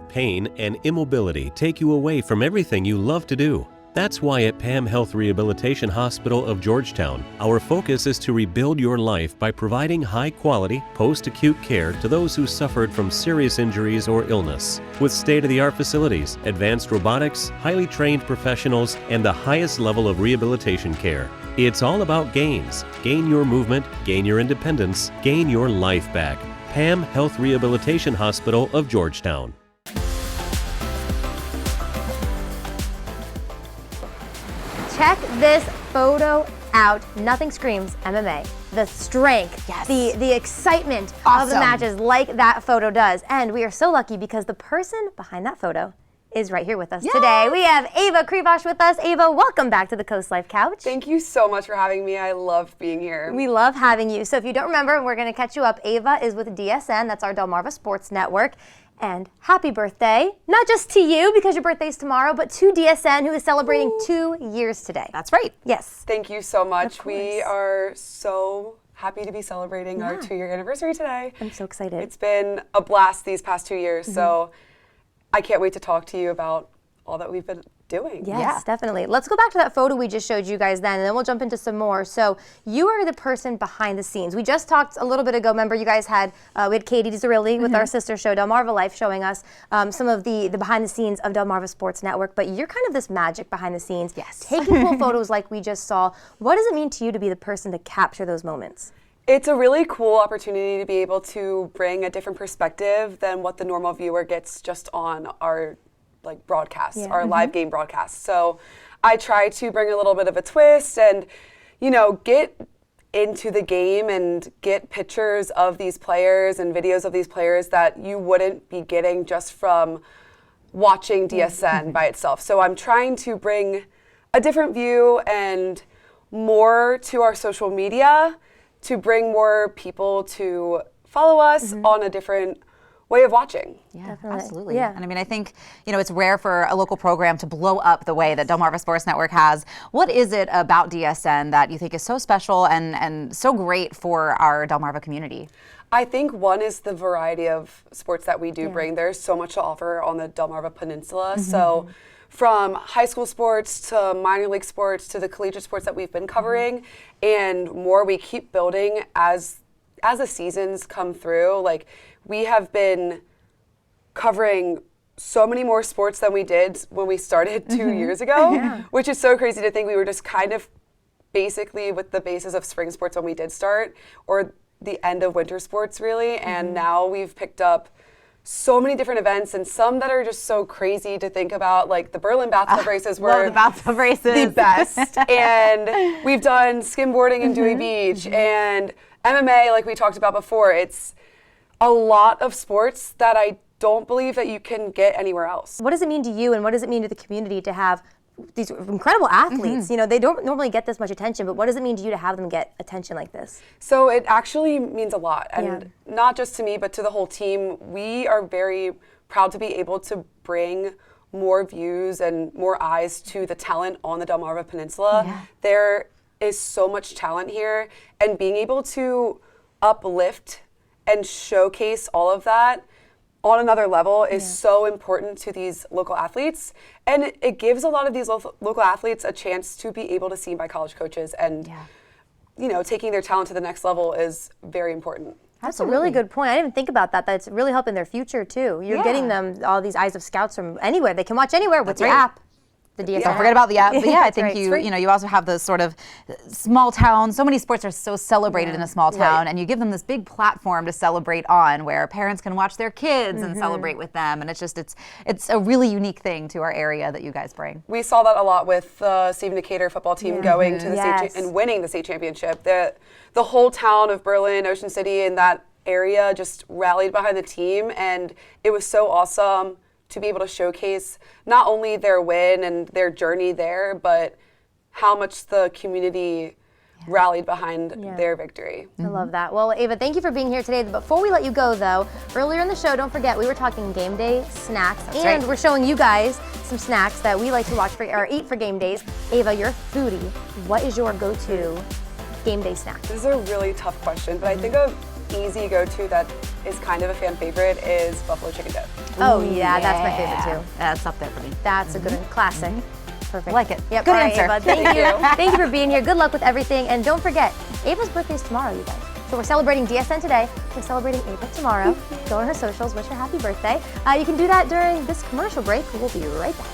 Pain and immobility take you away from everything you love to do. That's why at PAM Health Rehabilitation Hospital of Georgetown, our focus is to rebuild your life by providing high-quality, post-acute care to those who suffered from serious injuries or illness. With state-of-the-art facilities, advanced robotics, highly trained professionals, and the highest level of rehabilitation care. It's all about gains. Gain your movement, gain your independence, gain your life back. PAM Health Rehabilitation Hospital of Georgetown. Check this photo out. Nothing screams MMA. The strength, the excitement of the matches like that photo does. And we are so lucky because the person behind that photo is right here with us today. We have Ava Krivosh with us. Ava, welcome back to the Coast Life Couch. Thank you so much for having me. I love being here. We love having you. So if you don't remember, we're going to catch you up. Ava is with DSN. That's our Delmarva Sports Network. And happy birthday, not just to you because your birthday's tomorrow, but to DSN, who is celebrating 2 years today. That's right. Yes. Thank you so much. We are so happy to be celebrating our 2-year anniversary today. I'm so excited. It's been a blast these past 2 years, so I can't wait to talk to you about all that we've been doing. Yes, definitely. Let's go back to that photo we just showed you guys then, and then we'll jump into some more. So you are the person behind the scenes. We just talked a little bit ago, remember you guys had, we had Katie Zerilli with our sister show, Delmarva Life, showing us some of the behind the scenes of Delmarva Sports Network, but you're kind of this magic behind the scenes. Yes. Taking cool photos like we just saw. What does it mean to you to be the person to capture those moments? It's a really cool opportunity to be able to bring a different perspective than what the normal viewer gets just on our broadcasts, our live game broadcasts. So I try to bring a little bit of a twist and, get into the game and get pictures of these players and videos of these players that you wouldn't be getting just from watching DSN by itself. So I'm trying to bring a different view and more to our social media to bring more people to follow us on a different way of watching. Yeah, Definitely. absolutely. Yeah. And I mean, I think, it's rare for a local program to blow up the way that Delmarva Sports Network has. What is it about DSN that you think is so special and so great for our Delmarva community? I think one is the variety of sports that we do bring. There's so much to offer on the Delmarva Peninsula. So from high school sports to minor league sports to the collegiate sports that we've been covering and more, we keep building as the seasons come through. Like, we have been covering so many more sports than we did when we started 2 years ago, which is so crazy to think we were just kind of basically with the basis of spring sports when we did start, or the end of winter sports really, and now we've picked up so many different events and some that are just so crazy to think about, like the Berlin bathtub races were the bathtub races. The best. And we've done skimboarding in Dewey Beach and MMA, like we talked about before. It's a lot of sports that I don't believe that you can get anywhere else. What does it mean to you and what does it mean to the community to have these incredible athletes? They don't normally get this much attention, but what does it mean to you to have them get attention like this? So it actually means a lot, and not just to me, but to the whole team. We are very proud to be able to bring more views and more eyes to the talent on the Delmarva Peninsula. There is so much talent here, and being able to uplift and showcase all of that on another level is so important to these local athletes, and it gives a lot of these local athletes a chance to be able to see by college coaches, and taking their talent to the next level is very important. That's a really good point. I didn't even think about that. That's really helping their future too. You're getting them all these eyes of scouts from anywhere. They can watch anywhere with your app. The DSN. Don't forget about the app. But yeah, I think right. you also have the sort of small town. So many sports are so celebrated in a small town, and you give them this big platform to celebrate on, where parents can watch their kids and celebrate with them. And it's a really unique thing to our area that you guys bring. We saw that a lot with the Stephen Decatur football team going to the state and winning the state championship. The whole town of Berlin, Ocean City, and that area just rallied behind the team, and it was so awesome to be able to showcase not only their win and their journey there, but how much the community rallied behind their victory. I love that. Well, Ava, thank you for being here today. Before we let you go, though, earlier in the show, don't forget, we were talking game day snacks, and we're showing you guys some snacks that we like to watch or eat for game days. Ava, you're a foodie. What is your go-to game day snack? This is a really tough question, but I think a easy go-to that is kind of a fan favorite is buffalo chicken dip. Oh yeah, that's my favorite too. That's up there for me. That's a good one. Classic. Perfect. Like it. Yep. Good All right, answer. Ava, thank you. Thank you for being here. Good luck with everything. And don't forget, Ava's birthday is tomorrow, you guys. So we're celebrating DSN today. We're celebrating Ava tomorrow. Go on her socials, wish her happy birthday. You can do that during this commercial break. We'll be right back.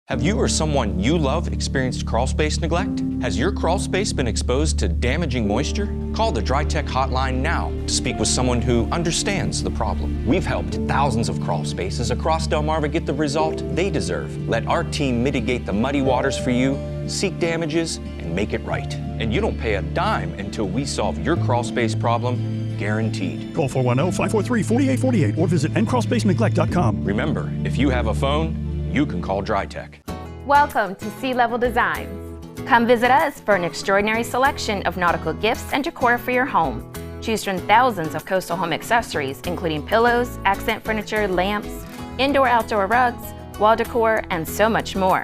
Have you or someone you love experienced crawl space neglect? Has your crawl space been exposed to damaging moisture? Call the DryTech hotline now to speak with someone who understands the problem. We've helped thousands of crawl spaces across Delmarva get the result they deserve. Let our team mitigate the muddy waters for you, seek damages, and make it right. And you don't pay a dime until we solve your crawl space problem, guaranteed. Call 410-543-4848 or visit endcrawlspaceneglect.com. Remember, if you have a phone, you can call DryTech. Welcome to Sea Level Designs. Come visit us for an extraordinary selection of nautical gifts and decor for your home. Choose from thousands of coastal home accessories, including pillows, accent furniture, lamps, indoor-outdoor rugs, wall decor, and so much more.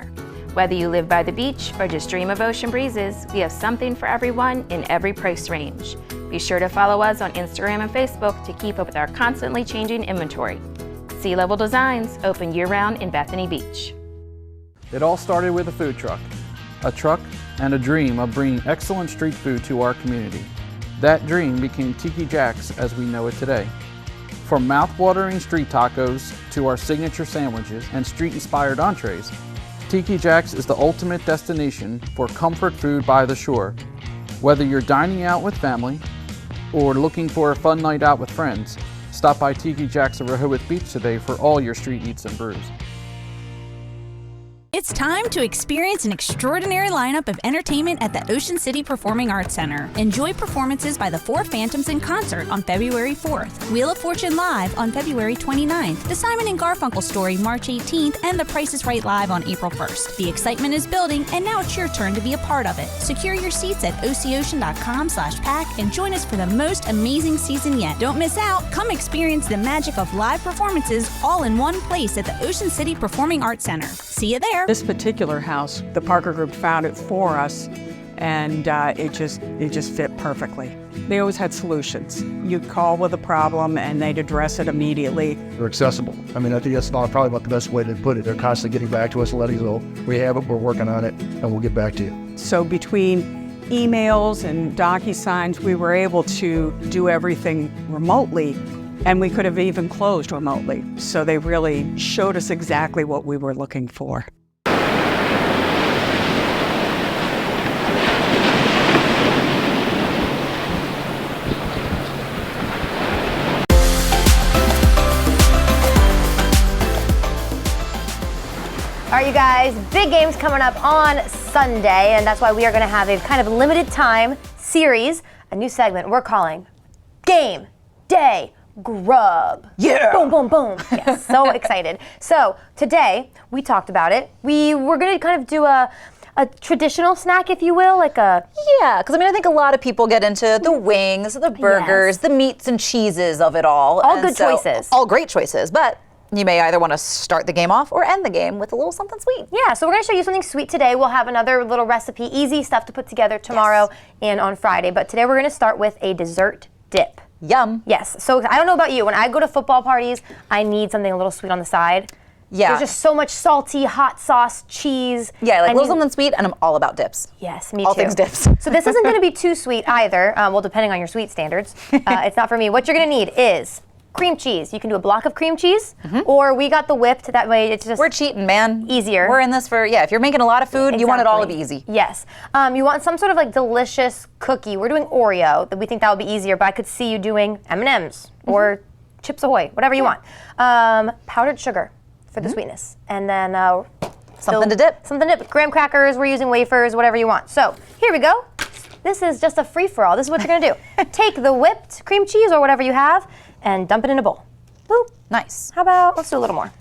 Whether you live by the beach or just dream of ocean breezes, we have something for everyone in every price range. Be sure to follow us on Instagram and Facebook to keep up with our constantly changing inventory. Sea Level Designs, open year-round in Bethany Beach. It all started with a food truck and a dream of bringing excellent street food to our community. That dream became Tiki Jack's as we know it today. From mouth-watering street tacos to our signature sandwiches and street-inspired entrees, Tiki Jack's is the ultimate destination for comfort food by the shore. Whether you're dining out with family or looking for a fun night out with friends, stop by Tiki Jack's at Rehoboth Beach today for all your street eats and brews. It's time to experience an extraordinary lineup of entertainment at the Ocean City Performing Arts Center. Enjoy performances by the Four Phantoms in concert on February 4th, Wheel of Fortune Live on February 29th, The Simon and Garfunkel Story March 18th, and The Price is Right Live on April 1st. The excitement is building, and now it's your turn to be a part of it. Secure your seats at ococean.com/pack and join us for the most amazing season yet. Don't miss out. Come experience the magic of live performances all in one place at the Ocean City Performing Arts Center. See you there. This particular house, the Parker Group found it for us, and it just fit perfectly. They always had solutions. You'd call with a problem, and they'd address it immediately. They're accessible. I mean, I think that's probably about the best way to put it. They're constantly getting back to us and letting us know, we have it, we're working on it, and we'll get back to you. So between emails and DocuSigns, we were able to do everything remotely, and we could have even closed remotely. So they really showed us exactly what we were looking for. All right, you guys, big games coming up on Sunday, and that's why we are going to have a kind of limited time series, a new segment we're calling Game Day Grub. Yeah! Boom, boom, boom. Yes, so excited. So today, we talked about it. We were going to kind of do a traditional snack, if you will, like a... Yeah, because I mean, I think a lot of people get into the wings, the burgers, the meats and cheeses of it all. All good choices. All great choices, but you may either want to start the game off or end the game with a little something sweet. Yeah, so we're going to show you something sweet today. We'll have another little recipe, easy stuff to put together tomorrow and on Friday. But today we're going to start with a dessert dip. Yum. Yes, so I don't know about you. When I go to football parties, I need something a little sweet on the side. Yeah. There's just so much salty, hot sauce, cheese. Yeah, like a little something sweet, and I'm all about dips. Yes, me all too. All things dips. So this isn't going to be too sweet either, well, depending on your sweet standards. It's not for me. What you're going to need is cream cheese. You can do a block of cream cheese, or we got the whipped. That way it's just... We're cheating, man. Easier. We're in this for, if you're making a lot of food, you want it all to be easy. Yes. You want some sort of like delicious cookie. We're doing Oreo. We think that would be easier, but I could see you doing M&Ms or Chips Ahoy, whatever you want. Powdered sugar for the sweetness. And then... something to dip. Something to dip. Graham crackers, we're using wafers, whatever you want. So here we go. This is just a free-for-all. This is what you're going to do. Take the whipped cream cheese or whatever you have and dump it in a bowl. Boop. Nice. How about, let's do a little more.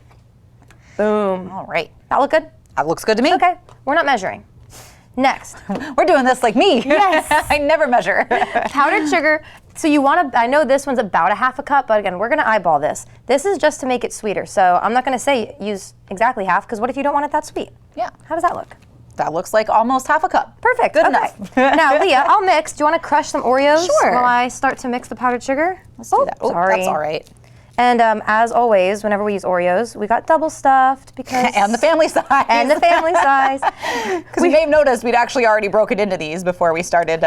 Boom. All right. That look good? That looks good to me. Okay. We're not measuring. Next. We're doing this like me. Yes. I never measure. Powdered sugar. So you want to, I know this one's about a half a cup, but again, we're going to eyeball this. This is just to make it sweeter. So I'm not going to say use exactly half, because what if you don't want it that sweet? Yeah. How does that look? That looks like almost half a cup. Perfect. Good okay. enough. Now, Leah, I'll mix. Do you want to crush some Oreos Sure. while I start to mix the powdered sugar? Let's do that. Oh, sorry. that's all right. And as always, whenever we use Oreos, we got double stuffed because... and the family size. And the family size. Because we may have noticed we'd actually already broken into these before we started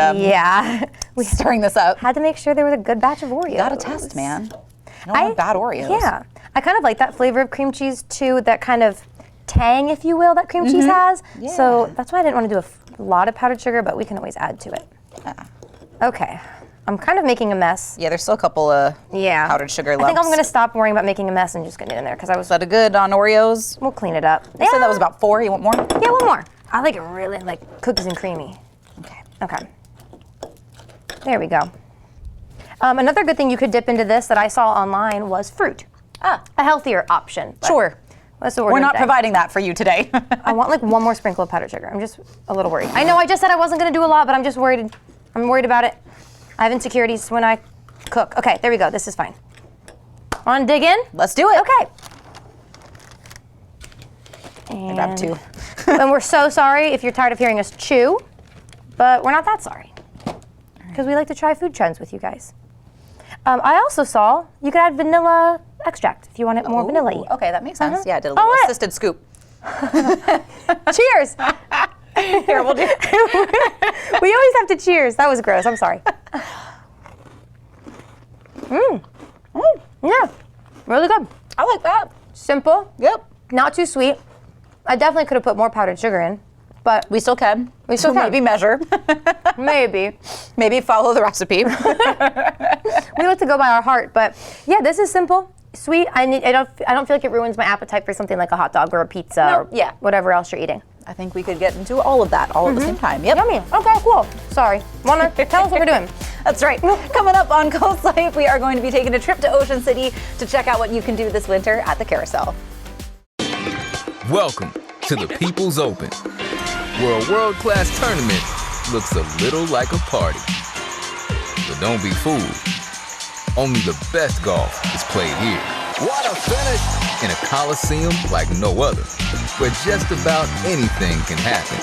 we stirring this up. Had to make sure there was a good batch of Oreos. You gotta test, man. You don't want bad Oreos. Yeah. I kind of like that flavor of cream cheese too, that kind of tang, if you will, that cream cheese has. Yeah. So that's why I didn't want to do a lot of powdered sugar, but we can always add to it. Yeah. Okay. I'm kind of making a mess. Yeah, there's still a couple of powdered sugar lumps. I think I'm going to stop worrying about making a mess and just get it in there because I was... Is that a good on Oreos? We'll clean it up. You said that was about 4. You want more? Yeah, one more. I like it really like cookies and creamy. Okay. Okay. There we go. Another good thing you could dip into this that I saw online was fruit. A healthier option. Sure. That's what we're not providing that for you today. I want like one more sprinkle of powdered sugar. I'm just a little worried. I know I just said I wasn't going to do a lot, but I'm just worried. I'm worried about it. I have insecurities when I cook. Okay, there we go. This is fine. Want to dig in? Let's do it. Okay. And grab 2. And we're so sorry if you're tired of hearing us chew, but we're not that sorry because we like to try food trends with you guys. I also saw you could add vanilla extract if you want it more vanilla-y. Okay, that makes sense. Yeah, I did a little assisted scoop. Cheers. Here, we'll do. We always have to cheers. That was gross. I'm sorry. Yeah, really good. I like that. Simple. Yep. Not too sweet. I definitely could have put more powdered sugar in, but we still can. We still can. Maybe measure. Maybe follow the recipe. We like to go by our heart, but yeah, this is simple. sweet. I don't feel like it ruins my appetite for something like a hot dog or a pizza or whatever else you're eating. I think we could get into all of that all at the same time. Yep. Yummy. Okay, cool. Sorry. Wanna tell us what we're doing? That's right. Coming up on Coast Life, we are going to be taking a trip to Ocean City to check out what you can do this winter at the Carousel. Welcome to the People's Open, where a world-class tournament looks a little like a party. But don't be fooled. Only the best golf is played here. What a finish! In a coliseum like no other, where just about anything can happen.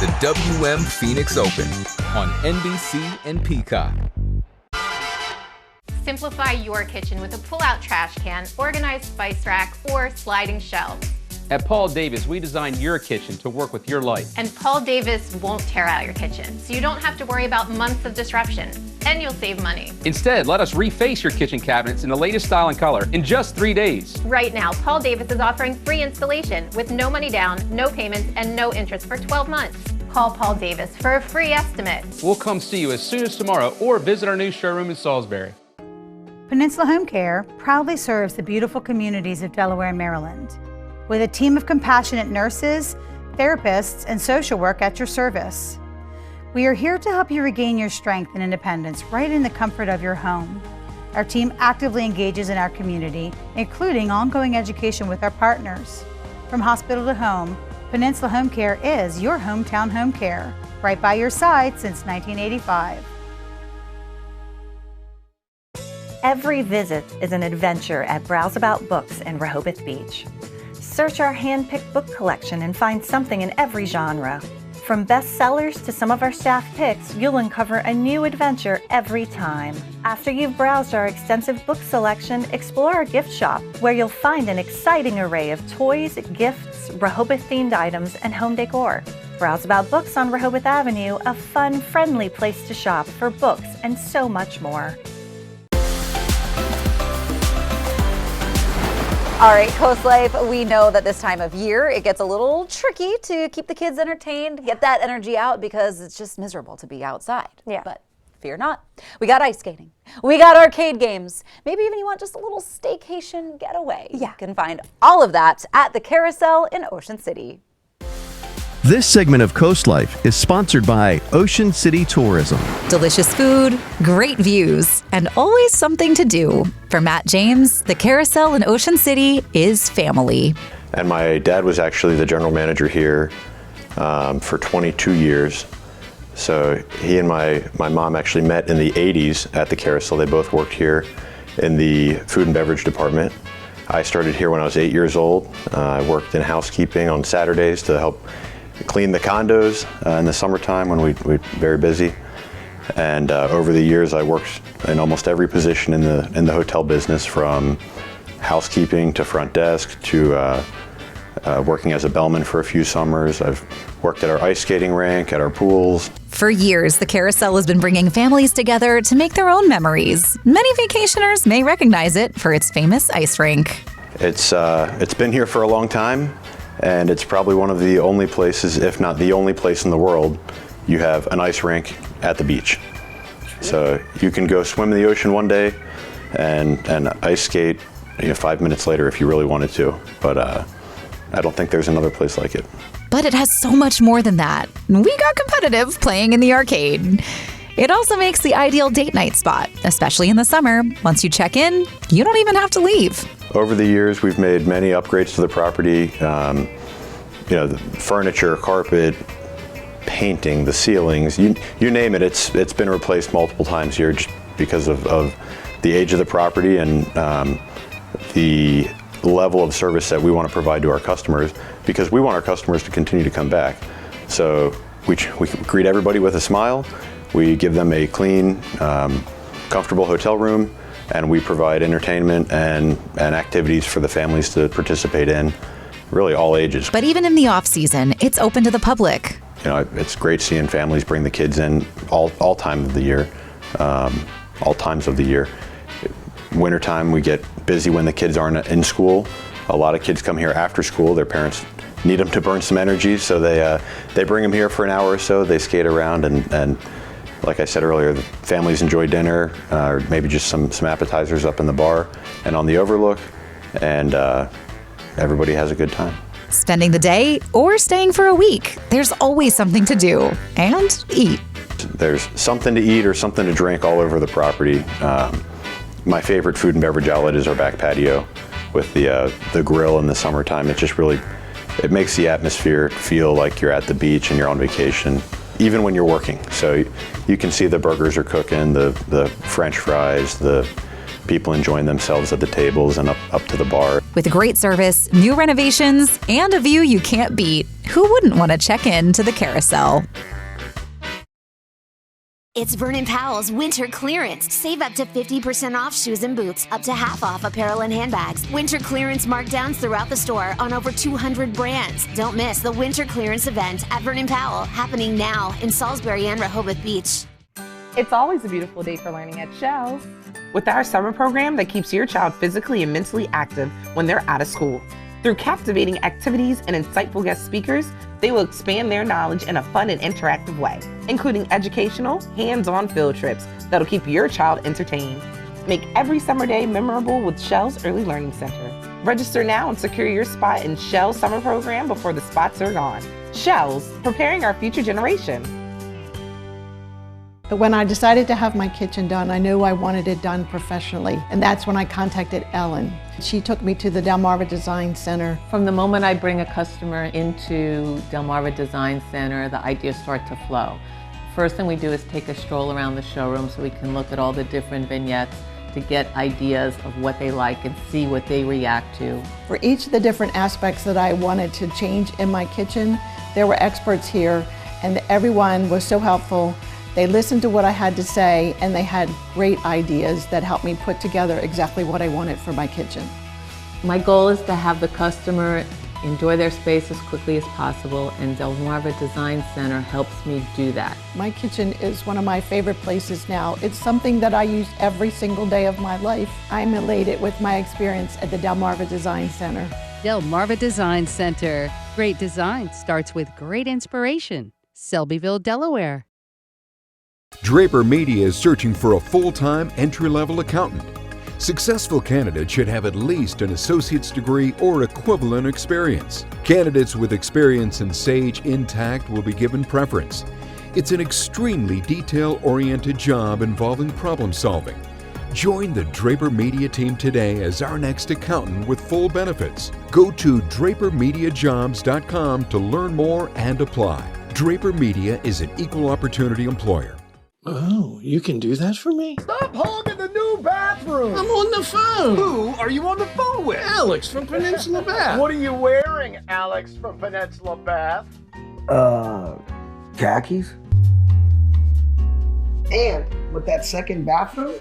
The WM Phoenix Open on NBC and Peacock. Simplify your kitchen with a pull-out trash can, organized spice rack, or sliding shelves. At Paul Davis, we designed your kitchen to work with your life. And Paul Davis won't tear out your kitchen, so you don't have to worry about months of disruption. And you'll save money. Instead, let us reface your kitchen cabinets in the latest style and color in just 3 days. Right now, Paul Davis is offering free installation with no money down, no payments, and no interest for 12 months. Call Paul Davis for a free estimate. We'll come see you as soon as tomorrow or visit our new showroom in Salisbury. Peninsula Home Care proudly serves the beautiful communities of Delaware and Maryland, with a team of compassionate nurses, therapists, and social work at your service. We are here to help you regain your strength and independence right in the comfort of your home. Our team actively engages in our community, including ongoing education with our partners. From hospital to home, Peninsula Home Care is your hometown home care, right by your side since 1985. Every visit is an adventure at Browse About Books in Rehoboth Beach. Search our hand-picked book collection and find something in every genre. From bestsellers to some of our staff picks, you'll uncover a new adventure every time. After you've browsed our extensive book selection, explore our gift shop, where you'll find an exciting array of toys, gifts, Rehoboth-themed items, and home decor. Browse About Books on Rehoboth Avenue, a fun, friendly place to shop for books and so much more. All right, Coast Life, we know that this time of year it gets a little tricky to keep the kids entertained, get that energy out, because it's just miserable to be outside. Yeah. But fear not. We got ice skating. We got arcade games. Maybe even you want just a little staycation getaway. Yeah. You can find all of that at the Carousel in Ocean City. This segment of Coast Life is sponsored by Ocean City Tourism. Delicious food, great views, and always something to do. For Matt James, the Carousel in Ocean City is family. And my dad was actually the general manager here for 22 years. So he and my mom actually met in the 80s at the Carousel. They both worked here in the food and beverage department. I started here when I was 8 years old. I worked in housekeeping on Saturdays to help clean the condos in the summertime when we're very busy. And over the years, I worked in almost every position in the hotel business, from housekeeping to front desk to working as a bellman for a few summers. I've worked at our ice skating rink, at our pools. For years, the Carousel has been bringing families together to make their own memories. Many vacationers may recognize it for its famous ice rink. It's been here for a long time. And it's probably one of the only places, if not the only place in the world, you have an ice rink at the beach. So you can go swim in the ocean one day and ice skate 5 minutes later if you really wanted to. But I don't think there's another place like it. But it has so much more than that. We got competitive playing in the arcade. It also makes the ideal date night spot, especially in the summer. Once you check in, you don't even have to leave. Over the years, we've made many upgrades to the property. The furniture, carpet, painting, the ceilings, you name it. It's been replaced multiple times here just because of the age of the property and the level of service that we want to provide to our customers, because we want our customers to continue to come back. So we greet everybody with a smile. We give them a clean, comfortable hotel room, and we provide entertainment and activities for the families to participate in, really all ages. But even in the off season, it's open to the public. It's great seeing families bring the kids in all time of the year, all times of the year. Wintertime, we get busy when the kids aren't in school. A lot of kids come here after school. Their parents need them to burn some energy, so they bring them here for an hour or so. They skate around, and like I said earlier, the families enjoy dinner, or maybe just some appetizers up in the bar and on the overlook, and everybody has a good time. Spending the day or staying for a week, there's always something to do and eat. There's something to eat or something to drink all over the property. My favorite food and beverage outlet is our back patio with the grill in the summertime. It just really, it makes the atmosphere feel like you're at the beach and you're on vacation, even when you're working. So you can see the burgers are cooking, the French fries, the people enjoying themselves at the tables and up to the bar. With great service, new renovations, and a view you can't beat, who wouldn't want to check in to the Carousel? It's Vernon Powell's winter clearance. Save up to 50% off shoes and boots, up to half off apparel and handbags. Winter clearance markdowns throughout the store on over 200 brands. Don't miss the winter clearance event at Vernon Powell, happening now in Salisbury and Rehoboth Beach. It's always a beautiful day for learning at Shells. With our summer program that keeps your child physically and mentally active when they're out of school. Through captivating activities and insightful guest speakers, they will expand their knowledge in a fun and interactive way, including educational, hands-on field trips that'll keep your child entertained. Make every summer day memorable with Shell's Early Learning Center. Register now and secure your spot in Shell's summer program before the spots are gone. Shell's, preparing our future generation. When I decided to have my kitchen done, I knew I wanted it done professionally, and that's when I contacted Ellen. She took me to the Delmarva Design Center. From the moment I bring a customer into Delmarva Design Center, the ideas start to flow. First thing we do is take a stroll around the showroom so we can look at all the different vignettes to get ideas of what they like and see what they react to. For each of the different aspects that I wanted to change in my kitchen, there were experts here, and everyone was so helpful. They listened to what I had to say, and they had great ideas that helped me put together exactly what I wanted for my kitchen. My goal is to have the customer enjoy their space as quickly as possible, and Delmarva Design Center helps me do that. My kitchen is one of my favorite places now. It's something that I use every single day of my life. I'm elated with my experience at the Delmarva Design Center. Delmarva Design Center. Great design starts with great inspiration. Selbyville, Delaware. Draper Media is searching for a full-time entry-level accountant. Successful candidates should have at least an associate's degree or equivalent experience. Candidates with experience in Sage Intacct will be given preference. It's an extremely detail-oriented job involving problem solving. Join the Draper Media team today as our next accountant with full benefits. Go to drapermediajobs.com to learn more and apply. Draper Media is an equal opportunity employer. Oh, you can do that for me? Stop hogging the new bathroom! I'm on the phone! Who are you on the phone with? Alex from Peninsula Bath. What are you wearing, Alex from Peninsula Bath? Khakis. And with that second bathroom,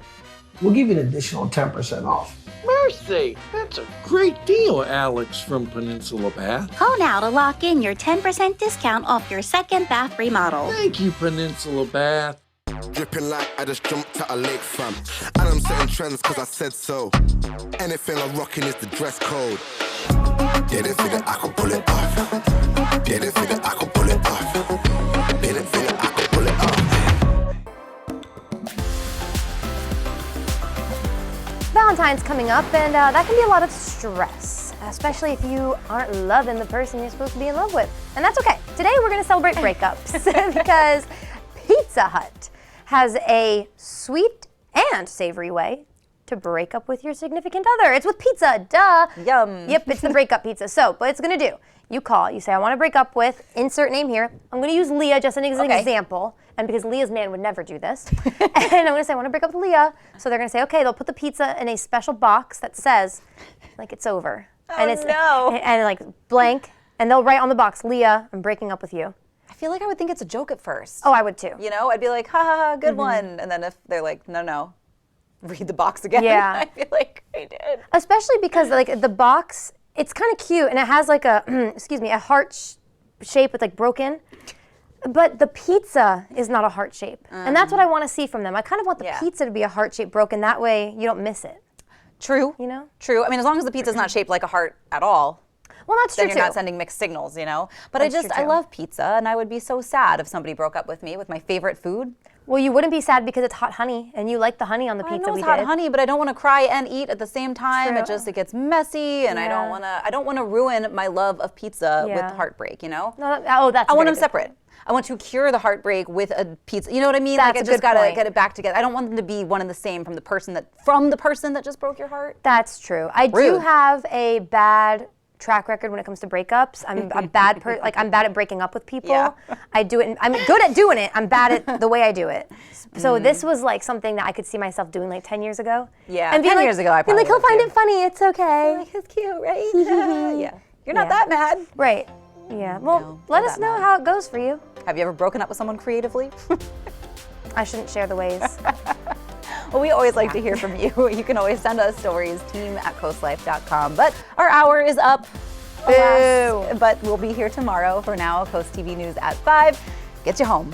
we'll give you an additional 10% off. Mercy! That's a great deal, Alex from Peninsula Bath. Call now to lock in your 10% discount off your second bath remodel. Thank you, Peninsula Bath. Dripping like I just jumped out a lake, fam. And I'm setting trends cause I said so. Anything I'm rocking is the dress code. Didn't figure I could pull it off. Didn't figure I could pull it off. Didn't figure I could pull it off. Valentine's coming up, and that can be a lot of stress, especially if you aren't loving the person you're supposed to be in love with. And that's okay. Today we're going to celebrate breakups because Pizza Hut has a sweet and savory way to break up with your significant other. It's with pizza, duh. Yum. Yep, it's the breakup pizza. So, what it's gonna do, you call, you say, I wanna break up with, insert name here. I'm gonna use Leah just as an example, and because Leah's man would never do this. And I'm gonna say, I wanna break up with Leah. So they're gonna say, okay, they'll put the pizza in a special box that says, like, it's over. Oh, and it's, no. And like, blank, and they'll write on the box, Leah, I'm breaking up with you. I feel like I would think it's a joke at first. Oh, I would too. You know, I'd be like, ha ha ha, good one. And then if they're like, no, read the box again. Yeah. I feel like I did. Especially because like the box, it's kind of cute and it has like a, excuse me, a heart shape with like broken. But the pizza is not a heart shape. And that's what I want to see from them. I kind of want the pizza to be a heart shape broken. That way you don't miss it. True. You know? True. I mean, as long as the pizza's not shaped like a heart at all. Well, that's then true you're too. not sending mixed signals, you know? But That's I true, too. love pizza, and I would be so sad if somebody broke up with me with my favorite food. Well, you wouldn't be sad because it's hot honey, and you like the honey on the pizza I know we it's hot did. honey, but I don't want to cry and eat at the same time. True. It gets messy, and I don't want to ruin my love of pizza Yeah. with heartbreak. You know? No, that's. I a want very them good separate. point. I want to cure the heartbreak with a pizza. You know what I mean? That's like I a just good gotta point. get it back together. I don't want them to be one and the same from the person that just broke your heart. That's true. I do Rude. have a bad track record when it comes to breakups. I'm a bad I'm bad at breaking up with people. Yeah. I do it. I'm good at doing it. I'm bad at the way I do it. So this was like something that I could see myself doing like 10 years ago. Yeah, and being 10 like, years ago, I being probably like, he'll would find too. it funny. It's okay. Like, it's cute, right? Yeah. You're not that mad. Right. Yeah. Well, let us know how it goes for you. Have you ever broken up with someone creatively? I shouldn't share the ways. Well, we always like to hear from you. You can always send us stories, team@coastlife.com. But our hour is up. Alas. But we'll be here tomorrow. For now, Coast TV News at 5 gets you home.